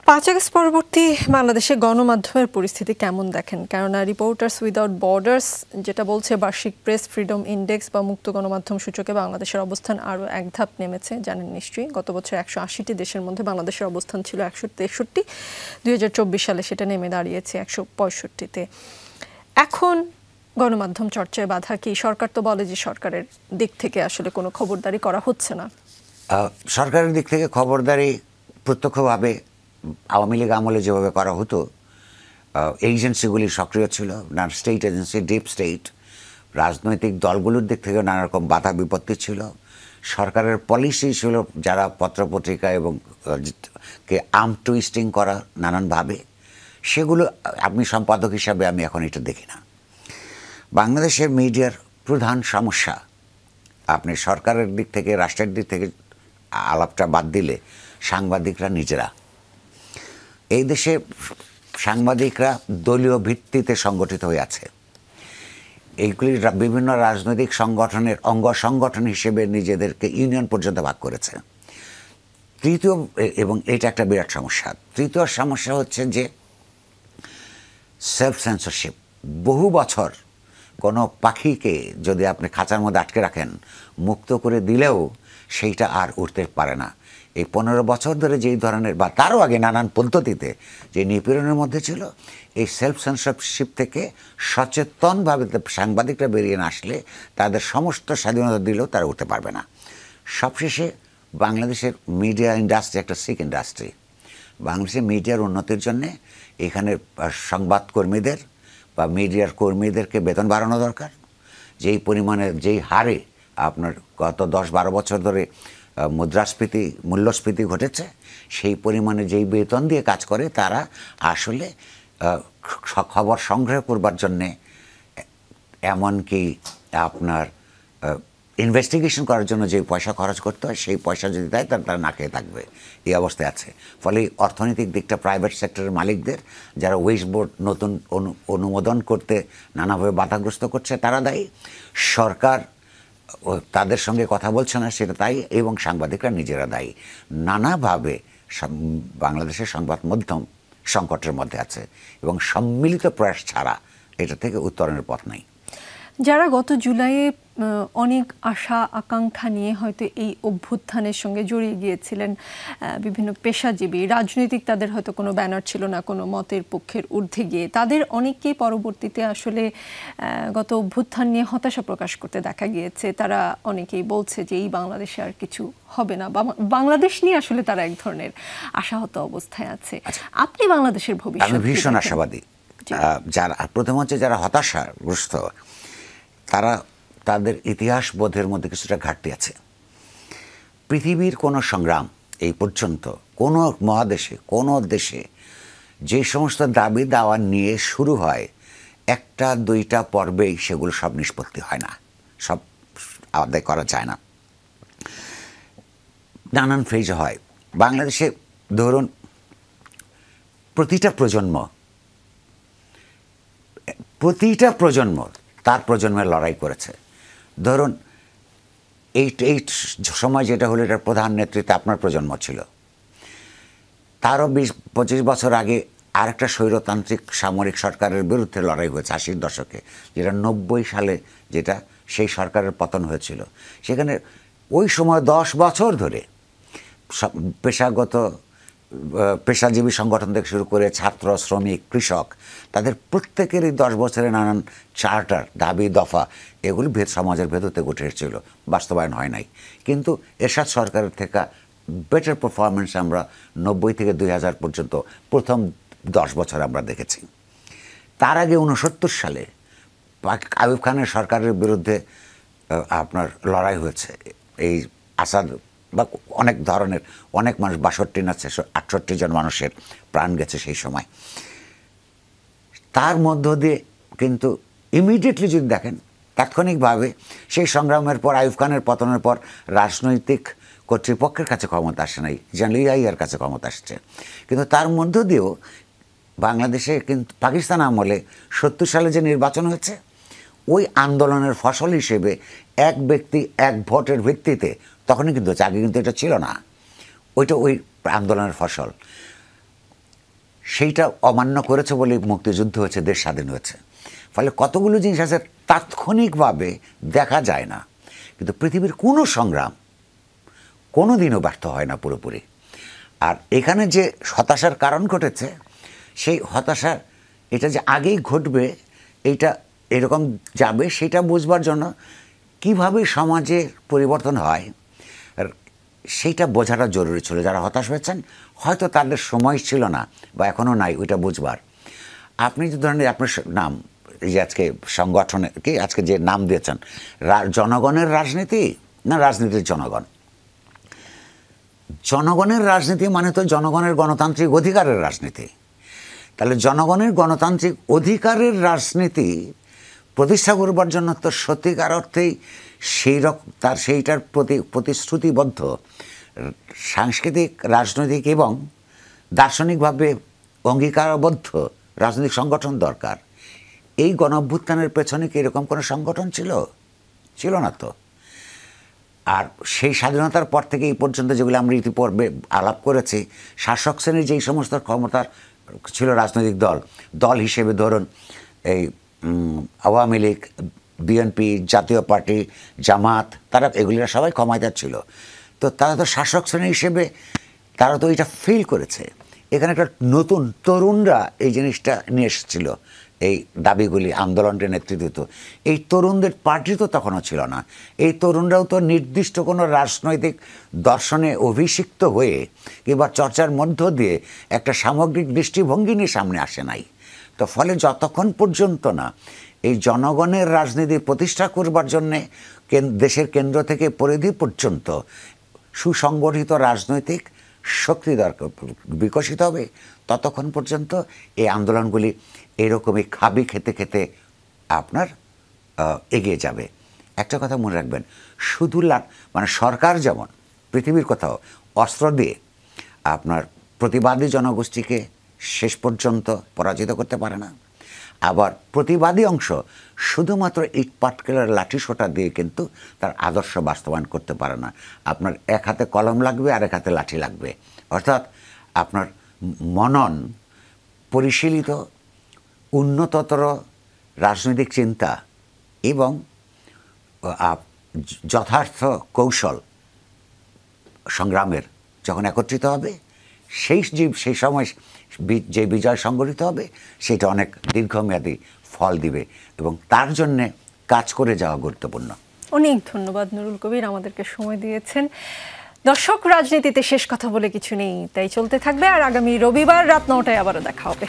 5 আগস্ট পরবর্তী বাংলাদেশে গণমাধ্যমের পরিস্থিতি কেমন দেখেন? কেননা রিপোর্টার্স উইদাউট বর্ডার্স যেটা বলছে, বার্ষিক প্রেস ফ্রিডম ইন্ডেক্স বা মুক্ত গণমাধ্যম সূচকে বাংলাদেশের অবস্থান আরও এক ধাপ নেমেছে, জানেন নিশ্চয়ই। গত বছর 180টি দেশের মধ্যে বাংলাদেশের অবস্থান ছিল 163, 2024 সালে সেটা নেমে দাঁড়িয়েছে 165-তে। এখন গণমাধ্যম চর্চায় বাধা কি? সরকার তো বলে যে সরকারের দিক থেকে আসলে কোনো খবরদারি করা হচ্ছে না। সরকারের দিক থেকে খবরদারি প্রত্যক্ষভাবে আওয়ামী লীগ আমলে যেভাবে করা হতো, এজেন্সিগুলি সক্রিয় ছিল, স্টেট এজেন্সি, ডিপ স্টেট, রাজনৈতিক দলগুলোর দিক থেকে নানা রকম বাধা বিপত্তি ছিল, সরকারের পলিসি ছিল যারা পত্রপত্রিকা এবং কে আর্ম টুইস্টিং করা নানানভাবে, সেগুলো আপনি সম্পাদক হিসাবে আমি এখন এটা দেখি না। বাংলাদেশের মিডিয়ার প্রধান সমস্যা, আপনি সরকারের দিক থেকে, রাষ্ট্রের দিক থেকে আলাপটা বাদ দিলে, সাংবাদিকরা নিজেরা। এই দেশে সাংবাদিকরা দলীয় ভিত্তিতে সংগঠিত হয়ে আছে। এইগুলি বিভিন্ন রাজনৈতিক সংগঠনের অঙ্গ সংগঠন হিসেবে নিজেদেরকে ইউনিয়ন পর্যন্ত ভাগ করেছে। তৃতীয়, এবং এটা একটা বিরাট সমস্যা, তৃতীয় সমস্যা হচ্ছে যে সেলফ সেন্সরশিপ। বহু বছর কোনো পাখিকে যদি আপনি খাঁচার মধ্যে আটকে রাখেন, মুক্ত করে দিলেও সেইটা আর উঠতে পারে না। এই 15 বছর ধরে যেই ধরনের, বা তারও আগে নানান পদ্ধতিতে যে নিপীড়নের মধ্যে ছিল, এই সেলফ সেন্সরশিপ থেকে সচেতনভাবে সাংবাদিকরা বেরিয়ে না আসলে তাদের সমস্ত স্বাধীনতা দিলেও তারা উঠতে পারবে না। সবশেষে বাংলাদেশের মিডিয়া ইন্ডাস্ট্রি একটা সিক ইন্ডাস্ট্রি। বাংলাদেশের মিডিয়ার উন্নতির জন্যে এখানে সংবাদকর্মীদের বা মিডিয়ার কর্মীদেরকে বেতন বাড়ানো দরকার। যেই পরিমাণে, যেই হারে আপনার গত 10-12 বছর ধরে মুদ্রাস্ফীতি মূল্যস্ফীতি ঘটেছে, সেই পরিমাণে যেই বেতন দিয়ে কাজ করে তারা আসলে খবর সংগ্রহ করবার জন্যে, এমনকি আপনার ইনভেস্টিগেশন করার জন্য যে পয়সা খরচ করতে হয় সেই পয়সা যদি দেয় তারা না খেয়ে থাকবে, এই অবস্থায় আছে। ফলে অর্থনৈতিক দিকটা প্রাইভেট সেক্টরের মালিকদের, যারা ওয়েস্ট বোর্ড নতুন অনুমোদন করতে নানাভাবে বাধাগ্রস্ত করছে তারা দায়ী, সরকার তাদের সঙ্গে কথা বলছে না সেটা তাই, এবং সাংবাদিকরা নিজেরা দায়ী। নানাভাবে বাংলাদেশের সংবাদ মাধ্যম সংকটের মধ্যে আছে এবং সম্মিলিত প্রয়াস ছাড়া এটা থেকে উত্তরণের পথ নাই। যারা গত জুলাইয়ে অনেক আশা আকাঙ্ক্ষা নিয়ে হয়তো এই অভ্যুত্থানের সঙ্গে জড়িয়ে গিয়েছিলেন, বিভিন্ন পেশাজীবী, রাজনৈতিক তাদের হয়তো কোনো ব্যানার ছিল না, কোনো মতের পক্ষের ঊর্ধ্বে গিয়ে, তাদের অনেককেই পরবর্তীতে আসলে গত অভ্যুত্থান নিয়ে হতাশা প্রকাশ করতে দেখা গিয়েছে। তারা অনেকেই বলছে যে এই বাংলাদেশে আর কিছু হবে না, বাংলাদেশ নিয়ে আসলে তারা এক ধরনের আশাহত অবস্থায় আছে। আপনি বাংলাদেশের ভবিষ্যৎ, আমি ভীষণ আশাবাদী। যারা প্রথম হচ্ছে যারা হতাশাগ্রস্ত, তারা তাদের ইতিহাস বোধের মধ্যে কিছুটা ঘাটতি আছে। পৃথিবীর কোনো সংগ্রাম এই পর্যন্ত কোনো মহাদেশে কোনো দেশে যে সমস্ত দাবি দাওয়া নিয়ে শুরু হয়, একটা দুইটা পর্বেই সেগুলো সব নিষ্পত্তি হয় না, সব আদায় করা যায় না, নানান ফেজ হয়। বাংলাদেশে ধরুন প্রতিটা প্রজন্ম তার প্রজন্মের লড়াই করেছে। ধরুন এই সময় যেটা হলো, এটার প্রধান নেতৃত্বে আপনার প্রজন্ম ছিল। তারও 20-25 বছর আগে আরেকটা স্বৈরতান্ত্রিক সামরিক সরকারের বিরুদ্ধে লড়াই হয়েছে 80-এর দশকে, যেটা 90 সালে যেটা সেই সরকারের পতন হয়েছিল। সেখানে ওই সময় 10 বছর ধরে পেশাজীবী সংগঠন থেকে শুরু করে ছাত্র, শ্রমিক, কৃষক, তাদের প্রত্যেকেরই 10 বছরে নানান চার্টার, দাবি, দফা, এগুলি সমাজের ভেতরতে উঠে এসেছিল, বাস্তবায়ন হয় নাই। কিন্তু এরশাদ সরকারের থেকে বেটার পারফরমেন্স আমরা 90 থেকে 2000 পর্যন্ত প্রথম 10 বছর আমরা দেখেছি। তার আগে 69 সালে আইয়ুব খানের সরকারের বিরুদ্ধে আপনার লড়াই হয়েছে। এই আসাদ বা অনেক ধরনের অনেক মানুষ, 62 না 68 জন মানুষের প্রাণ গেছে সেই সময়। তার মধ্য দিয়ে কিন্তু ইমিডিয়েটলি যদি দেখেন, তাৎক্ষণিকভাবে সেই সংগ্রামের পর, আইয়ুব খানের পতনের পর রাজনৈতিক কর্তৃপক্ষের কাছে ক্ষমতা আসে নাই, জেনারেল ইয়াহিয়ার কাছে ক্ষমতা আসছে। কিন্তু তার মধ্য দিয়েও বাংলাদেশে কিন্তু পাকিস্তান আমলে 70 সালে যে নির্বাচন হয়েছে, ওই আন্দোলনের ফসল হিসেবে এক ব্যক্তি এক ভোটের ভিত্তিতে তখনই কিন্তু হচ্ছে, আগে কিন্তু এটা ছিল না, ওইটা ওই আন্দোলনের ফসল। সেইটা অমান্য করেছে বলে মুক্তিযুদ্ধ হয়েছে, দেশ স্বাধীন হয়েছে। ফলে কতগুলো জিনিস আছে তাৎক্ষণিকভাবে দেখা যায় না, কিন্তু পৃথিবীর কোনো সংগ্রাম কোনো দিনও ব্যর্থ হয় না পুরোপুরি। আর এখানে যে হতাশার কারণ ঘটেছে, সেই হতাশার এটা যে আগেই ঘটবে, এইটা এরকম যাবে, সেটা বুঝবার জন্য কিভাবে সমাজের পরিবর্তন হয় সেইটা বোঝাটা জরুরি ছিল। যারা হতাশ হয়েছেন হয়তো তাদের সময় ছিল না বা এখনও নাই ওইটা বুঝবার। আপনি যে ধরেন আপনার নাম, এই যে আজকে সংগঠনে কি আজকে যে নাম দিয়েছেন, জনগণের রাজনীতি না রাজনীতির জনগণ? জনগণের রাজনীতি মানে তো জনগণের গণতান্ত্রিক অধিকারের রাজনীতি। তাহলে জনগণের গণতান্ত্রিক অধিকারের রাজনীতি প্রতিষ্ঠা করবার জন্য তো সত্যিকার অর্থেই সেইটার প্রতি প্রতিশ্রুতিবদ্ধ সাংস্কৃতিক, রাজনৈতিক এবং দার্শনিকভাবে অঙ্গীকারবদ্ধ রাজনৈতিক সংগঠন দরকার। এই গণ অভ্যুত্থানের পেছনে কি এরকম কোনো সংগঠন ছিল না তো। আর সেই স্বাধীনতার পর থেকে এই পর্যন্ত যেগুলো আমরা ইতিপূর্বে আলাপ করেছি, শাসক শ্রেণীর যেই সমস্ত ক্ষমতার ছিল রাজনৈতিক দল হিসেবে ধরুন এই আওয়ামী লীগ, বিএনপি, জাতীয় পার্টি, জামাত, তারা এগুলিরা সবাই ক্ষমতায় ছিল। তো তারা তো শাসক শ্রেণী হিসেবে তারা তো এটা ফিল করেছে। এখানে একটা নতুন তরুণরা এই জিনিসটা নিয়ে এসেছিল, এই দাবিগুলি, আন্দোলনটির নেতৃত্ব দিত। এই তরুণদের পার্টি তো তখনও ছিল না। এই তরুণরাও তো নির্দিষ্ট কোনো রাজনৈতিক দর্শনে অভিষিক্ত হয়ে কিংবা চর্চার মধ্য দিয়ে একটা সামগ্রিক দৃষ্টিভঙ্গি নিয়ে সামনে আসে নাই। তো ফলে যতক্ষণ পর্যন্ত না এই জনগণের রাজনীতি প্রতিষ্ঠা করবার জন্যে দেশের কেন্দ্র থেকে পরিধি পর্যন্ত সুসংগঠিত রাজনৈতিক শক্তি দরকার বিকশিত হবে, ততক্ষণ পর্যন্ত এই আন্দোলনগুলি এরকমই খাবি খেতে খেতে আপনার এগিয়ে যাবে। একটা কথা মনে রাখবেন, শুধু মানে সরকার যেমন পৃথিবীর কোথাও অস্ত্র দিয়ে আপনার প্রতিবাদী জনগোষ্ঠীকে শেষ পর্যন্ত পরাজিত করতে পারে না, আবার প্রতিবাদী অংশ শুধুমাত্র ইট পাটকেলের লাঠি সোঁটা দিয়ে কিন্তু তার আদর্শ বাস্তবায়ন করতে পারে না। আপনার এক হাতে কলম লাগবে আর এক হাতে লাঠি লাগবে, অর্থাৎ আপনার মনন পরিশীলিত উন্নততর রাজনৈতিক চিন্তা এবং যথার্থ কৌশল সংগ্রামের যখন একত্রিত হবে, সেই সময় যে বিজয় সংগঠিত হবে সেটা অনেক দীর্ঘমেয়াদী ফল দিবে এবং তার জন্যে কাজ করে যাওয়া গুরুত্বপূর্ণ। অনেক ধন্যবাদ নুরুল কবির, আমাদেরকে সময় দিয়েছেন। দর্শক, রাজনীতিতে শেষ কথা বলে কিছু নেই, তাই চলতে থাকবে। আর আগামী রবিবার রাত 9টায় আবারও দেখা হবে।